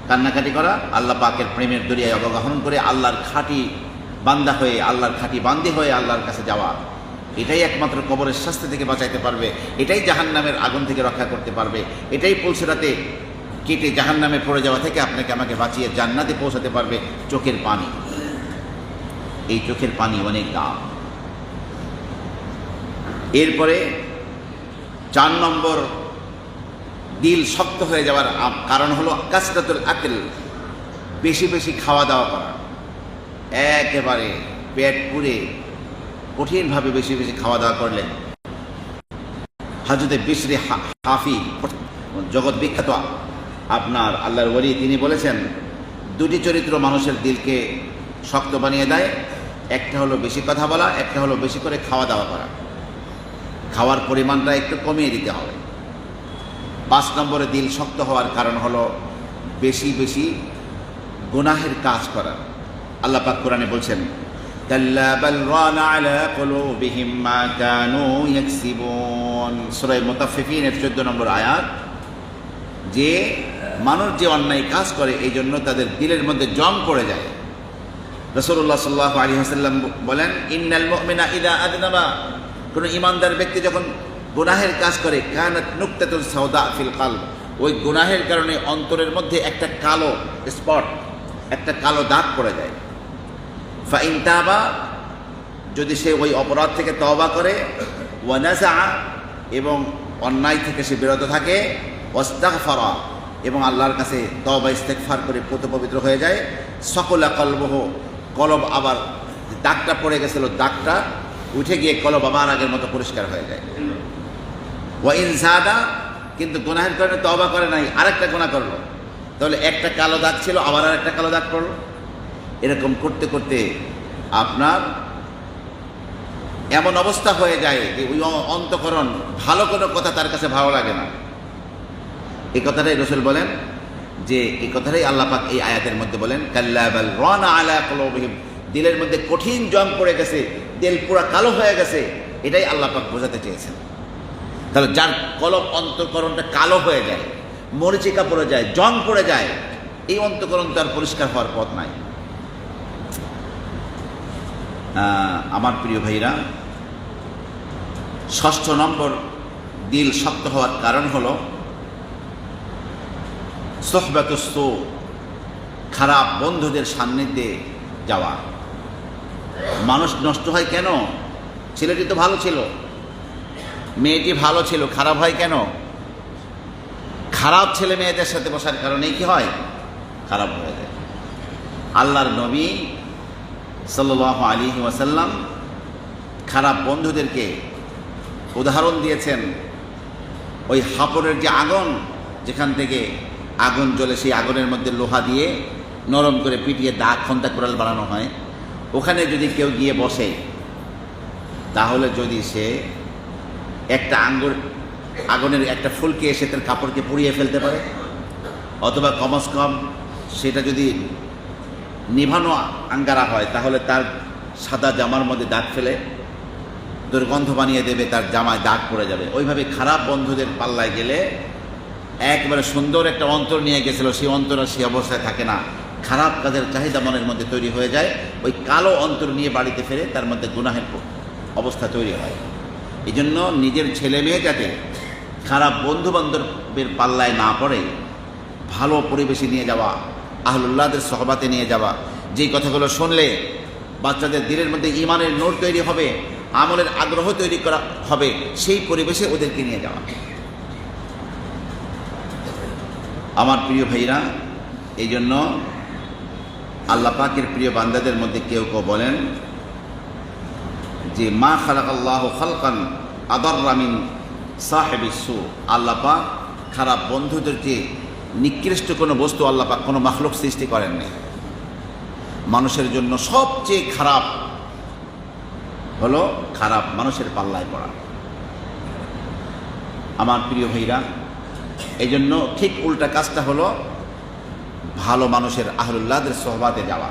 কান্নাকাটি করা, আল্লাহ পাকের প্রেমের দরিয়ায় অবগাহন করে আল্লাহর খাঁটি বান্দা হয়ে, আল্লাহর খাঁটি বান্দি হয়ে আল্লাহর কাছে যাওয়া। এটাই একমাত্র কবরের শাস্তি থেকে বাঁচাইতে পারবে, এটাই জাহান্নামের আগুন থেকে রক্ষা করতে পারবে, এটাই পুলসিরাতে কেটে জাহান্নামে পড়ে যাওয়া থেকে আপনাকে আমাকে বাঁচিয়ে জান্নাতে পৌঁছাতে পারবে চোখের পানি। এই চোখের পানি অনেক দাম। এরপরে 4 নম্বর দিল শক্ত হয়ে যাওয়ার কারণ হলো কাসরাতুল আকল, বেশি বেশি খাওয়া দাওয়া করা, একেবারে পেট পুরে কঠিনভাবে বেশি বেশি খাওয়া দাওয়া করলে। হযরত বিশরি হাফি, জগৎ বিখ্যাত আপনার আল্লাহর ওলি, তিনি বলেছেন দুটি চরিত্র মানুষের দিলকে শক্ত বানিয়ে দেয়, একটা হলো বেশি কথা বলা, একটা হলো বেশি করে খাওয়া দাওয়া করা। খাওয়ার পরিমাণটা একটু কমিয়ে দিতে হবে। 5 নম্বরে দিল শক্ত হওয়ার কারণ হলো বেশি বেশি গুনাহের কাজ করা। আল্লাহ পাক কোরআনে বলছেন কাল্লা বাল রানা আলা কুলুবিহিম মা কানু ইয়াকসিবুন, সূরা মুতাফফিফিনের 14 নম্বর আয়াত, যে মানুষ যে অন্যায় কাজ করে এই জন্য তাদের দিলের মধ্যে জং পড়ে যায়। রাসূলুল্লাহ সাল্লাল্লাহু আলাইহি ওয়াসাল্লাম বলেন ইন্নাল মুমিনা ইযা আযনাবা, কোন ইমানদার ব্যক্তি যখন গুনাহের কাজ করে, কানাত নুকতাতুল সাওদা ফিল কলব, ওই গুনাহের কারণে অন্তরের মধ্যে একটা কালো স্পট, একটা কালো দাগ পড়ে যায়। ফাইন তাবা, যদি সে ওই অপরাধ থেকে তওবা করে, ওয়া নাযা, এবং অন্যায় থেকে সে বিরত থাকে, ওয়াস্তাগফারা, এবং আল্লাহর কাছে তওবা ইস্তেগফার করে পবিত্র হয়ে যায়, সকলা কলবহু, কলব আবার দাগটা পড়ে গেছিল, দাগটা উঠে গিয়ে কলব আবার আগের মতো পরিষ্কার হয়ে যায়। ওয়া ইন যাদা, কিন্তু গুনাহের কারণে তওবা করে নাই, আরেকটা গুনাহ করলো, তাহলে একটা কালো দাগ ছিল আবার আরেকটা কালো দাগ পড়লো। এরকম করতে করতে আপনার এমন অবস্থা হয়ে যায় যে ওই অন্তঃকরণ ভালো কোনো কথা তার কাছে ভালো লাগে না। এই কথাটাই রাসূল বলেন, যে এই কথাটাই আল্লাহ পাক এই আয়াতের মধ্যে বলেন কাল্লা বাল রানা আলা কুলুবিহিম, দিলের মধ্যে কঠিন জং পড়ে গেছে, দিল পুরো কালো হয়ে গেছে, এটাই আল্লাহ পাক বোঝাতে চেয়েছেন। তাহলে যার কলব অন্তঃকরণটা কালো হয়ে যায়, মরিচিকা পড়ে যায়, জং পড়ে যায়, এই অন্তঃকরণ তার পরিষ্কার হওয়ার পথ নাই। আমার প্রিয় ভাইরা, 6ষ্ঠ নম্বর দিল শক্ত হওয়ার কারণ হলো সুহবাতুস সু, খারাপ বন্ধুদের সান্নিধ্যে যাওয়া। মানুষ নষ্ট হয় কেন? ছেলেটি তো ভালো ছিল, মেয়েটি ভালো ছিল, খারাপ হয় কেন? খারাপ ছেলে মেয়েদের সাথে বসার কারণেই কি হয়? খারাপ হয়ে যায়। আল্লাহর নবী সাল্লাল্লাহু আলাইহি ওয়াসাল্লাম খারাপ বন্ধুদেরকে উদাহরণ দিয়েছেন, ওই হাপড়ের যে আগুন, যেখান থেকে আগুন জ্বলে, সেই আগুনের মধ্যে লোহা দিয়ে নরম করে পিটিয়ে দাগ খন্তা কোরাল বানানো হয়, ওখানে যদি কেউ গিয়ে বসে, তাহলে যদি সে একটা আগুনের একটা ফুলকে এসে তার কাপড়কে পুড়িয়ে ফেলতে পারে, অথবা কমস কম সেটা যদি নিভানো আঙ্গারা হয়, তাহলে তার সাদা জামার মধ্যে দাগ ফেলে দুর্গন্ধ বানিয়ে দেবে, তার জামায় দাগ পড়ে যাবে। ওইভাবে খারাপ বন্ধুদের পাল্লায় গেলে একবারে সুন্দর একটা অন্তর নিয়ে গেছিল, সেই অন্তর আর সেই অবস্থায় থাকে না, খারাপ কাজের চাহিদা মনের মধ্যে তৈরি হয়ে যায়, ওই কালো অন্তর নিয়ে বাড়িতে ফেরে তার মধ্যে গুনাহের অবস্থা তৈরি হয়। এই জন্য নিজের ছেলে মেয়ে যাতে খারাপ বন্ধু বান্ধবের পাল্লায় না পড়ে, ভালো পরিবেশে নিয়ে যাওয়া, আহলুল্লাহদের সহবাতে নিয়ে যাওয়া, যেই কথাগুলো শুনলে বাচ্চাদের দিলের মধ্যে ঈমানের নূর তৈরি হবে, আমলের আগ্রহ তৈরি করা হবে, সেই পরিবেশে ওদেরকে নিয়ে যাওয়া। আমার প্রিয় ভাইরা, এই জন্য আল্লাহ পাকের প্রিয় বান্দাদের মধ্যে কেউ কেউ বলেন যে মা খালাকাল্লাহু খালকান আদাররা মিন সাহিবিস সু, আল্লাহ পাক খারাপ বন্ধুদের যে নিকৃষ্ট কোনো বস্তু আল্লাহ পাক কোনো মাখলুক সৃষ্টি করেননি। মানুষের জন্য সবচেয়ে খারাপ হলো খারাপ মানুষের পাল্লায় পড়া। আমার প্রিয় ভাইরা, এই জন্য ঠিক উল্টা কাজটা হলো ভালো মানুষের আহলুল্লাহদের সোহবাতে যাওয়া।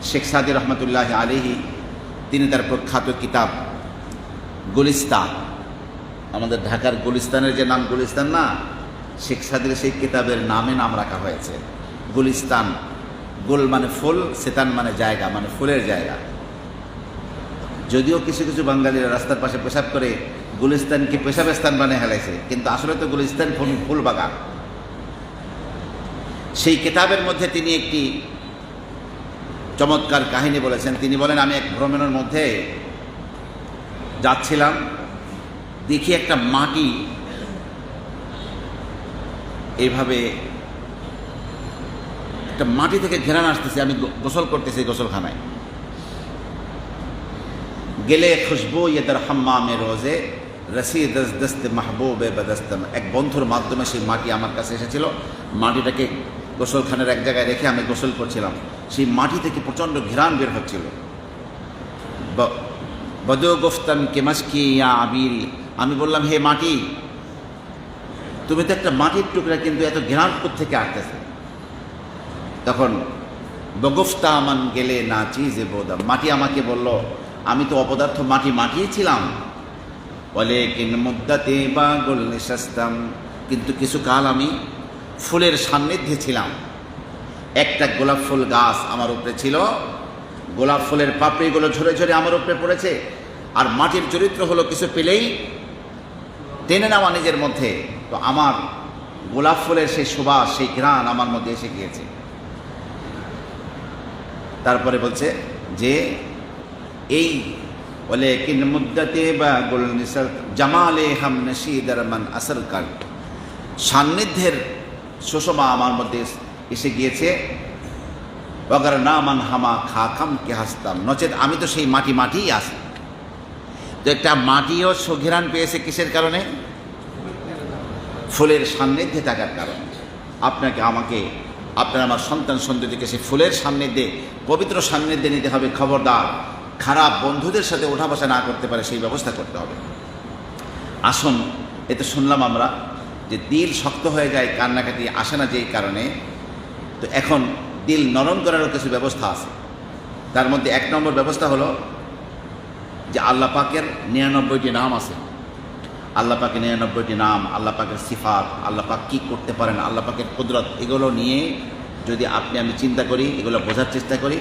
শেখ সাদি রহমতুল্লাহ আলাইহি তিনি তার প্রখ্যাত কিতাব গুলিস্তান, আমাদের ঢাকার গুলিস্তানের যে নাম গুলিস্তান না, শেখ সাদির সেই কিতাবের নামে নাম রাখা হয়েছে গুলিস্তান। গুল মানে ফুল, সেতান মানে জায়গা, মানে ফুলের জায়গা। যদিও কিছু কিছু বাঙালিরা রাস্তার পাশে পেশাব করে গুলিস্তানকে পেশাব স্থান বানিয়ে হেলাইছে, কিন্তু আসলে তো গুলিস্তান ফুল বাগান। সেই কিতাবের মধ্যে তিনি একটি চমৎকার কাহিনী বলেছেন। তিনি বলেন, আমি এক ভ্রমণের মধ্যে যাচ্ছিলাম, দেখি একটা মাটি এইভাবে একটা মাটি থেকে ঘেরান আসতেছে, আমি গোসল করতেছি গোসলখানায়, গেলে খুশবু ইয়েদার হাম্মামে রোজে রসি দস দস্ত মাহবুবে বদস্তম। এক বন্ধুর মাধ্যমে সেই মাটি আমার কাছে এসেছিল। মাটিটাকে গোসলখানার এক জায়গায় রেখে আমি গোসল করছিলাম, সেই মাটি থেকে প্রচণ্ড ঘেরান বের হচ্ছিল। বদু গুফতান কেমাসকি ইয়া আবির, আমি বললাম হে মাটি, তুমি তো একটা মাটির টুকরা, কিন্তু এত ঘেরান থেকে আসতেছে। তখন বগুফতা আমান গেলে না চিজে বোদা, মাটি আমাকে বলল আমি তো অপদার্থ, মাটিই ছিলাম। বলে কিন মুদ্দাতে বা গোল নিঃশ্বাসতাম, কিন্তু কিছু কাল আমি ফুলের সান্নিধ্যে ছিলাম। একটা গোলাপ ফুল গাছ আমার উপরে ছিল, গোলাপ ফুলের পাপড়িগুলো ঝরে ঝরে আমার উপরে পড়েছে। আর মাটির চরিত্র হলো কিছু পেলেই টেনে নেওয়া নিজের মধ্যে। তো আমার গোলাপ ফুলের সেই সুবাস, সেই ঘ্রাণ আমার মধ্যে এসে গিয়েছে। তারপরে বলছে যে এই বলে কিন মুদ্দাতে বা গোল নিসার জামালে হাম নশীদার মান আসর কাল, সান্নিধ্যের সুষমা আমার মধ্যে এসে গিয়েছে। অগর না মান হামা খাকাম কে হাসতাম, নচেত আমি তো সেই মাটিই আছি। তো একটা মাটিও সুঘ্রাণ পেয়েছে কিসের কারণে? ফুলের সান্নিধ্যে থাকার কারণে। আপনাকে আমাকে, আপনার আমার সন্তান সন্ততিকে সেই ফুলের সান্নিধ্যে, পবিত্র সান্নিধ্যে নিতে হবে। খবরদার খারাপ বন্ধুদের সাথে ওঠা বসা না করতে পারে সেই ব্যবস্থা করতে হবে। আসুন, এতে শুনলাম আমরা যে দিল শক্ত হয়ে যায়, কান্নাকাটি আসে না যেই কারণে। তো এখন দিল নরম করারও কিছু ব্যবস্থা আছে। তার মধ্যে 1 নম্বর ব্যবস্থা হলো যে আল্লাহ পাকের 99টি নাম আছে। আল্লাহ পাকের 99টি নাম, আল্লাহ পাকের সিফাত, আল্লাহ পাক কী করতে পারেন, আল্লাহ পাকের কুদরত, এগুলো নিয়ে যদি আপনি আমি চিন্তা করি, এগুলো বোঝার চেষ্টা করি,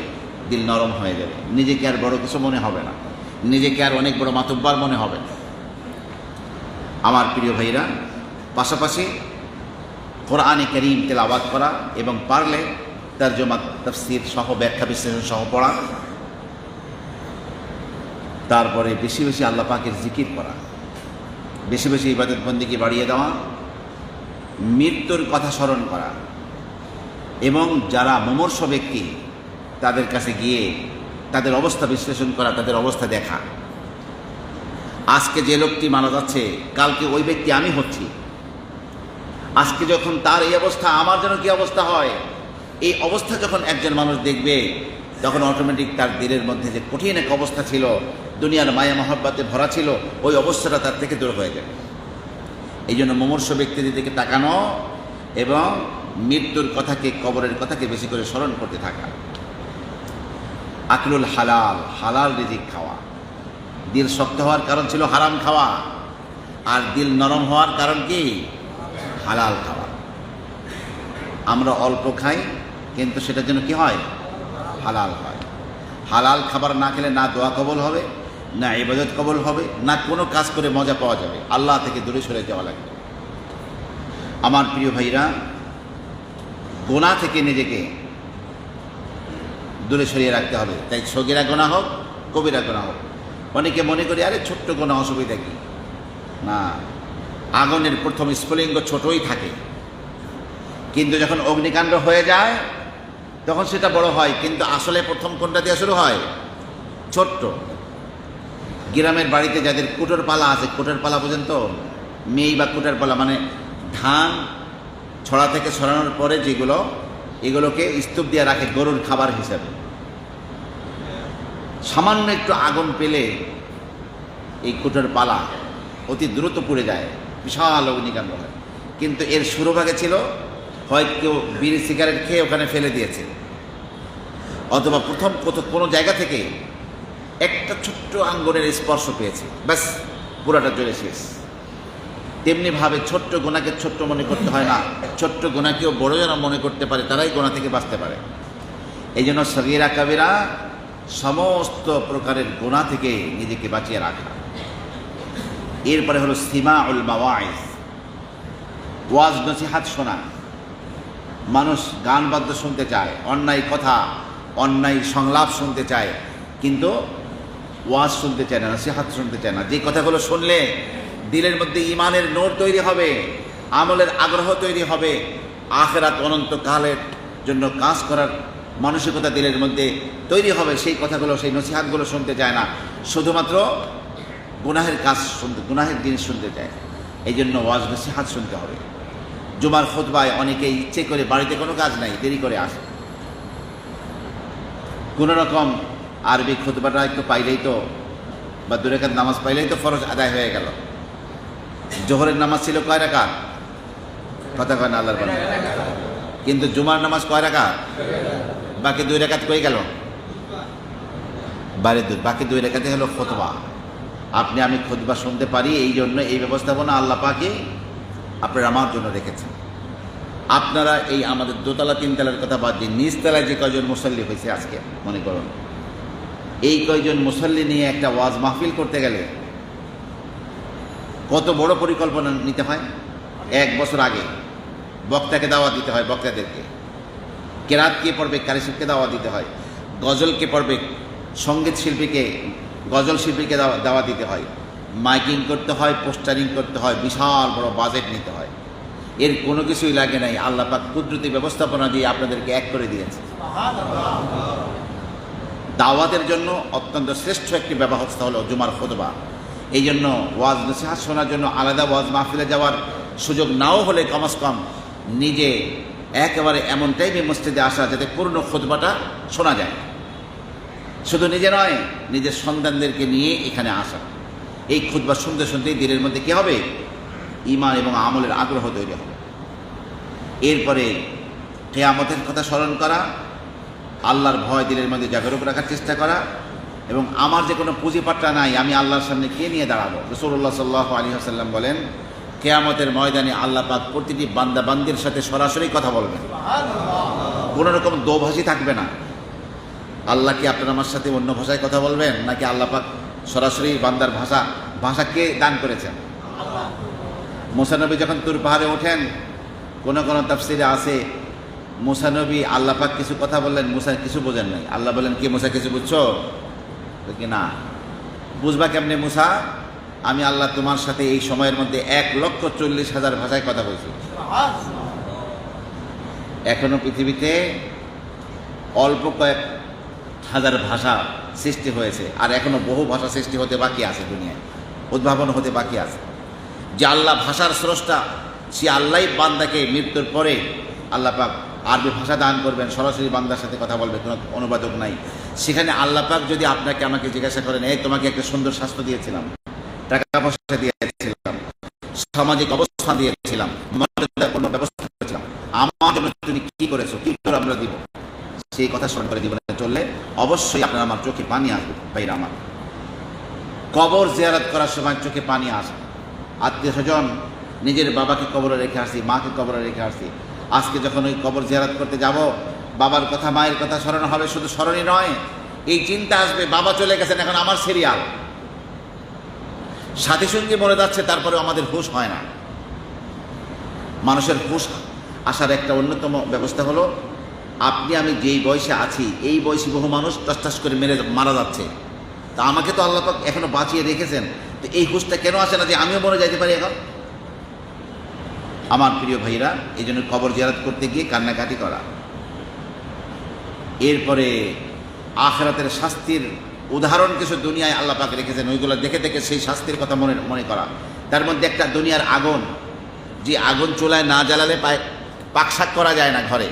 দিল নরম হয়ে যাবে। নিজেকে আর বড় কিছু মনে হবে না, নিজেকে আর অনেক বড় মাতব্বার মনে হবে না। আমার প্রিয় ভাইরা, পাশাপাশি কোরআনে কারীম তেলাওয়াত করা এবং পারলে তরজমা তাফসীর সহ, ব্যাখ্যা বিশ্লেষণ সহ পড়া। তারপরে বেশি বেশি আল্লাহ পাকের জিকির করা, বেশি বেশি ইবাদত বন্দেগী বাড়িয়ে দেওয়া, মৃত্যুর কথা স্মরণ করা, এবং যারা মুমূর্ষ ব্যক্তি তাদের কাছে গিয়ে তাদের অবস্থা বিশ্লেষণ করা, তাদের অবস্থা দেখা। আজকে যে লোকটি মারা যাচ্ছে, কালকে ওই ব্যক্তি আমি হচ্ছি। আজকে যখন তার এই অবস্থা, আমার যেন কি অবস্থা হয়। এই অবস্থা যখন একজন মানুষ দেখবে, তখন অটোমেটিক তার দিলের মধ্যে যে কঠিন এক অবস্থা ছিল, দুনিয়ার মায়া মহব্বতে ভরা ছিল, ওই অবস্থাটা তার থেকে দূর হয়ে যাবে। এই জন্য মুমূর্ষ ব্যক্তিদের দিকে তাকানো এবং মৃত্যুর কথাকে, কবরের কথাকে বেশি করে স্মরণ করতে থাকা। আকলুল হালাল, হালাল রিজিক খাওয়া। দিল শক্ত হওয়ার কারণ ছিল হারাম খাওয়া, আর দিল নরম হওয়ার কারণ কি? হালাল খাওয়া। আমরা অল্প খাই, কিন্তু সেটার জন্য কি হয়? হালাল হয়। হালাল খাবার না খেলে না দোয়া কবুল হবে, না ইবাদত কবুল হবে, না কোনো কাজ করে মজা পাওয়া যাবে। আল্লাহ থেকে দূরে সরে যাওয়া লাগবে। আমার প্রিয় ভাইরা, গুনাহ থেকে নিজেকে দূরে সরিয়ে রাখতে হবে। তাই সগীরা গুনাহ হোক, কবিরা গুনাহ হোক। অনেকে মনে করি আরে ছোট্ট গুনাহ, অসুবিধা কি? না, আগুনের প্রথম স্ফুলিঙ্গ ছোটই থাকে, কিন্তু যখন অগ্নিকাণ্ড হয়ে যায় তখন সেটা বড় হয়। কিন্তু আসলে প্রথম কোনটা দিয়ে শুরু হয়? ছোট্ট। গ্রামের বাড়িতে যাদের কুটোর পালা আছে, কুটোর পালা পর্যন্ত মেয়ে বা কুটার পালা মানে ধান ছড়া থেকে ছড়ানোর পরে যেগুলো, এগুলোকে স্তূপ দিয়ে রাখে গরুর খাবার হিসাবে। সামান্য একটু আগুন পেলে এই কুটোর পালা অতি দ্রুত পুড়ে যায়, বিশাল অগ্নিকাণ্ড হয়। কিন্তু এর শুরুভাগে ছিল হয় কেউ বিড়ি সিগারেট খেয়ে ওখানে ফেলে দিয়েছে, অথবা প্রথম কোনো জায়গা থেকে একটা ছোট্ট আঙ্গুরের স্পর্শ পেয়েছে, ব্যাস পুরাটা জ্বলে শেষ। তেমনিভাবে ছোট্ট গুনাহকে ছোট্ট মনে করতে হয় না, ছোট্ট গুনাহকেও বড় যারা মনে করতে পারে তারাই গুনাহ থেকে বাঁচতে পারে। এই জন্য সগীরা কাবিরা সমস্ত প্রকারের গুনাহ থেকে নিজেকে বাঁচিয়ে রাখা। এরপরে হলো সিমাউল মাওয়াইজ, ওয়াজ নসিহাত শোনা। মানুষ গান বাদ্য শুনতে চায়, অন্যায় কথা, অন্যায় সংলাপ শুনতে চায়, কিন্তু ওয়াজ শুনতে চায় না, নসিহাত শুনতে চায় না। যে কথাগুলো শুনলে দিলের মধ্যে ঈমানের নূর তৈরি হবে, আমলের আগ্রহ তৈরি হবে, আখিরাত অনন্তকালের জন্য কাজ করার মানসিকতা দিলের মধ্যে তৈরি হবে। সেই কথাগুলো, সেই নসিহাতগুলো শুনতে চায় না, শুধুমাত্র গুনাহের কাজ শুনতে, গুনাহের জিনিস শুনতে চায়। এই জন্য ওয়াজ নসিহাত শুনতে হবে। জুমার খুতবায় অনেকেই ইচ্ছে করে, বাড়িতে কোনো কাজ নাই, দেরি করে আসে, কোনো রকম আরবি খুতবাটা একটু পাইলেই তো, বা 2 রাকাত নামাজ পাইলেই তো ফরজ আদায় হয়ে গেল। জোহরের নামাজ ছিল কয় রাকাত? কথা কয় না আল্লাহর বান্দা। কিন্তু জুমার নামাজ কয় রাকাত? বাকি 2 রাকাত কই গেল? বাকি 2 রাকাতে হলো খুতবা। আপনি আমি খুতবা শুনতে পারি, এই জন্য এই ব্যবস্থাপনা আল্লাহ পাকে আপনারা আমার জন্য রেখেছেন। আপনারা এই আমাদের 2 তলা 3 তলার কথা বাদ দিয়ে নিচতলায় যে কয়জন মুসল্লি হয়েছে আজকে, মনে করুন এই কয়জন মুসল্লি নিয়ে একটা ওয়াজ মাহফিল করতে গেলে কত বড় পরিকল্পনা নিতে হয়। 1 বছর আগে বক্তাকে দাওয়াত দিতে হয়, বক্তাদেরকে কেরাত কে পড়বে, কারিশিবকে দাওয়াত দিতে হয়, গজল কে পড়বে, সঙ্গীত শিল্পীকে, গজল শিল্পীকে দাওয়াত দিতে হয়, মাইকিং করতে হয়, পোস্টারিং করতে হয়, বিশাল বড় বাজেট নিতে হয়। এর কোনো কিছুই লাগে নাই, আল্লাহ পাক কুদরতি ব্যবস্থাপনা দিয়ে আপনাদেরকে এক করে দিয়েছে। দাওয়াতের জন্য অত্যন্ত শ্রেষ্ঠ একটি ব্যবস্থা হলো জুমার খুতবা। এই জন্য ওয়াজ নসিহত শোনার জন্য আলাদা ওয়াজ মাহফিলে যাওয়ার সুযোগ নাও হলে কমস কম নিজে একেবারে এমন টাইমে মসজিদে আসা যাতে পূর্ণ খুতবাটা শোনা যায়। শুধু নিজে নয়, নিজের সন্তানদেরকে নিয়ে এখানে আসা। এই খুতবা শুনতে শুনতেই দিলের মধ্যে কী হবে? ঈমান এবং আমলের আগ্রহ তৈরি হবে। এরপরে কিয়ামতের কথা স্মরণ করা, আল্লাহর ভয় দিলের মধ্যে জাগরুক রাখার চেষ্টা করা, এবং আমার যে কোনো পুঁজিপাট্টা নাই, আমি আল্লাহর সামনে কে নিয়ে দাঁড়াবো। রাসূলুল্লাহ সাল্লাল্লাহু আলাইহি ওয়াসাল্লাম বলেন, কিয়ামতের ময়দানে আল্লাহ পাক প্রতিটি বান্দা বান্দির সাথে সরাসরি কথা বলবেন, কোনো রকম দোভাষী থাকবে না। আল্লাহ কি আপনার আমার সাথে অন্য ভাষায় কথা বলবেন, নাকি আল্লাহ পাক সরাসরি বান্দার ভাষা কে দান করেছেন? মুসা নবী যখন তুর পাহাড়ে ওঠেন, কোনো কোনো তাফসিরে আছে মুসা নবী আল্লাহ পাক কিছু কথা বললেন, মুসা কিছু বোঝেন নাই। আল্লাহ বলেন, কি মুসা কিছু বুঝছো? কি না, বুঝবা কেমনে মুসা? আমি আল্লাহ তোমার সাথে এই সময়ের মধ্যে 1,40,000 ভাষায় কথা বলছি। এখনো পৃথিবীতে অল্প কয়েক হাজার ভাষা সৃষ্টি হয়েছে, আর এখনো বহু ভাষা সৃষ্টি হতে বাকি আছে, দুনিয়ায় উদ্ভাবন হতে বাকি আছে। যে আল্লাহ ভাষার স্রষ্টা, সে আল্লাহই বান্দাকে মৃত্যুর পরে আল্লাহ পাক আরবি ভাষা দান করবেন, সরাসরি বান্দার সাথে কথা বলবে, কোনো অনুবাদক নাই। সেখানে আল্লাহ পাক যদি আপনাকে আমাকে জিজ্ঞাসা করেন, এই তোমাকে একটা সুন্দর স্বাস্থ্য দিয়েছিলাম, টাকা পয়সা দিয়েছিলাম, সামাজিক অবস্থা দিয়েছিলাম, মর্যাদাপূর্ণ ব্যবস্থা করেছিলাম, আমার জন্য তুমি কি করেছো, কি উত্তর আমরা দিব? সেই কথা স্মরণ করে জীবনে চললে অবশ্যই আপনার আমার চোখে পানি আসবে। ভাইরা আমার, কবর জিয়ারত করার সময় চোখে পানি আসে। আত্মীয় স্বজন, নিজের বাবাকে কবরে রেখে আসি, মাকে কবরে রেখে আসি, আজকে যখন ওই কবর জিয়ারত করতে যাব, বাবার কথা মায়ের কথা স্মরণ হবে। শুধু স্মরণই নয়, এই চিন্তা আসবে, বাবা চলে গেছেন, এখন আমার সিরিয়াল। সাথী সঙ্গী মরে যাচ্ছে, তারপরেও আমাদের হুঁশ হয় না। মানুষের হুঁশ আসার একটা অন্যতম ব্যবস্থা হলো, আপনি আমি যেই বয়সে আছি, এই বয়সী বহু মানুষ টাস করে মারা যাচ্ছে। তা আমাকে তো আল্লাহ পাক এখনো বাঁচিয়ে রেখেছেন, তো এই হুঁশটা কেন আসে না যে আমিও মরে যাইতে পারি এখন? আমার প্রিয় ভাইরা, এই জন্য কবর জিয়ারত করতে গিয়ে কান্নাকাটি করা। এরপরে আখিরাতের শাস্তির উদাহরণ কিছু দুনিয়ায় আল্লাহ পাক রেখেছেন, ওইগুলো দেখে দেখে সেই শাস্তির কথা মনে করা। তার মধ্যে একটা দুনিয়ার আগুন, যে আগুন চুলায় না জ্বালালে পাকশাক করা যায় না ঘরে,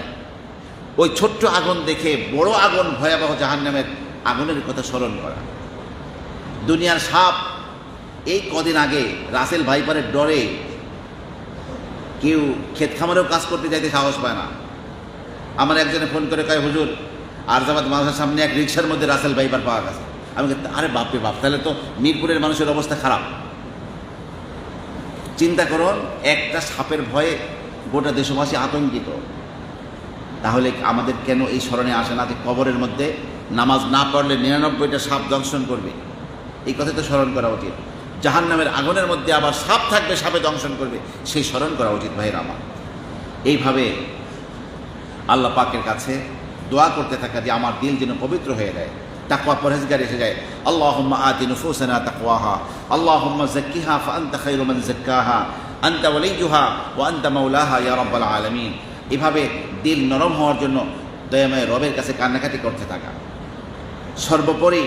ওই ছোট্ট আগুন দেখে বড় আগুন, ভয়াবহ জাহান্নামের আগুনের কথা স্মরণ করা। দুনিয়ার সাপ, এই কদিন আগে রাসেল ভাইপারের ডরে কেউ ক্ষেত খামারেও কাজ করতে যাইতে সাহস পায় না। আমার একজনে ফোন করে কয়, হুজুর আরজাবাদ মাদ্রাসার সামনে এক রিক্সার মধ্যে রাসেল ভাইপার পাওয়া গেছে। আমি আরে বাপরে বাপ, তাহলে তো মিরপুরের মানুষের অবস্থা খারাপ। চিন্তা করুন, একটা সাপের ভয়ে গোটা দেশবাসী আতঙ্কিত। তাহলে আমাদের কেন এই স্মরণে আসে না যে কবরের মধ্যে নামাজ না পড়লে 99টা সাপ দংশন করবে? এই কথা তো স্মরণ করা উচিত। জাহান্নামের আগুনের মধ্যে আবার সাপ থাকবে, সাপে দংশন করবে, সেই স্মরণ করা উচিত ভাইয়ের আমার। এইভাবে আল্লাহ পাকের কাছে দোয়া করতে থাকা যে আমার দিল যেন পবিত্র হয়ে যায়, তাকওয়া পরহেজগার এসে যায়। আল্লাহুম্মা আতি নুফুসানা তাকওয়াহা, আল্লাহুম্মা যাক্কিহা ফাআনতা খায়রু মান যাক্কাহা, আনতা ওয়ালিয়ুহা ওয়া আনতা মাওলাহা ইয়া রাব্বাল আলামিন। এভাবে দিল নরম হওয়ার জন্য দয়াময় রবের কাছে কান্নাকাটি করতে থাকা। সর্বোপরি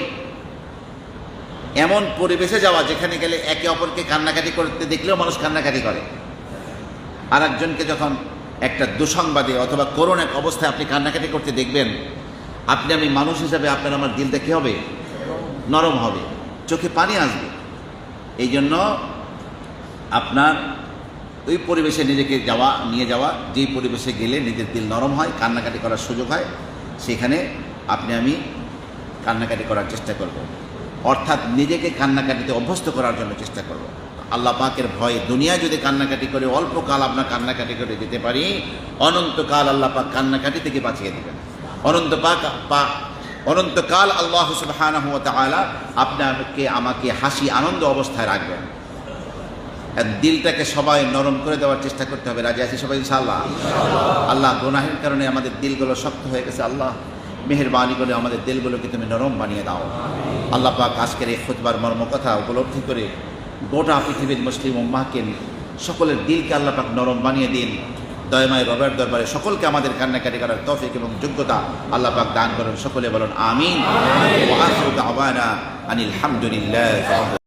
এমন পরিবেশে যাওয়া যেখানে গেলে একে অপরকে কান্নাকাটি করতে দেখলেও মানুষ কান্নাকাটি করে। আর একজনকে যখন একটা দুঃসংবাদে অথবা করুণ এক অবস্থায় আপনি কান্নাকাটি করতে দেখবেন, আপনি আমি মানুষ হিসাবে আপনার আমার দিলটা কী হবে? নরম হবে, চোখে পানি আসবে। এই জন্য আপনার ওই পরিবেশে নিজেকে নিয়ে যাওয়া, যেই পরিবেশে গেলে নিজের দিল নরম হয়, কান্নাকাটি করার সুযোগ হয়, সেখানে আপনি আমি কান্নাকাটি করার চেষ্টা করব। অর্থাৎ নিজেকে কান্নাকাটিতে অভ্যস্ত করার জন্য চেষ্টা করব। আল্লাহ পাকের ভয়ে দুনিয়ায় যদি কান্নাকাটি করে অল্পকাল আমরা কান্নাকাটি করে যেতে পারি, অনন্তকাল আল্লাহ পাক কান্নাকাটি থেকে বাঁচিয়ে দেবেন। অনন্তকাল আল্লাহ সুবহানাহু ওয়া তাআলা আপনাকে আমাকে হাসি আনন্দ অবস্থায় রাখবেন। দিলটাকে সবাই নরম করে দেওয়ার চেষ্টা করতে হবে। রাজি আছি সবাই ইনশাআল্লাহ? আল্লাহ গুনাহের কারণে আমাদের দিলগুলো শক্ত হয়ে গেছে, আল্লাহ মেহেরবানি করে আমাদের দিলগুলোকে তুমি নরম বানিয়ে দাও। আল্লাহ পাক আজকের এই খুতবার মর্মকথা উপলব্ধি করে গোটা পৃথিবীর মুসলিম উম্মাহকে সকলের দিলকে আল্লাহ পাক নরম বানিয়ে দিন। দয়াময় রবের দরবারে সকলকে আমাদের কান্নাকাটি করার তৌফিক এবং যোগ্যতা আল্লাহ পাক দান করেন। সকলে বলুন আমিন। ওয়া আখিরু দাওয়ানা আনিল হামদুলিল্লাহ।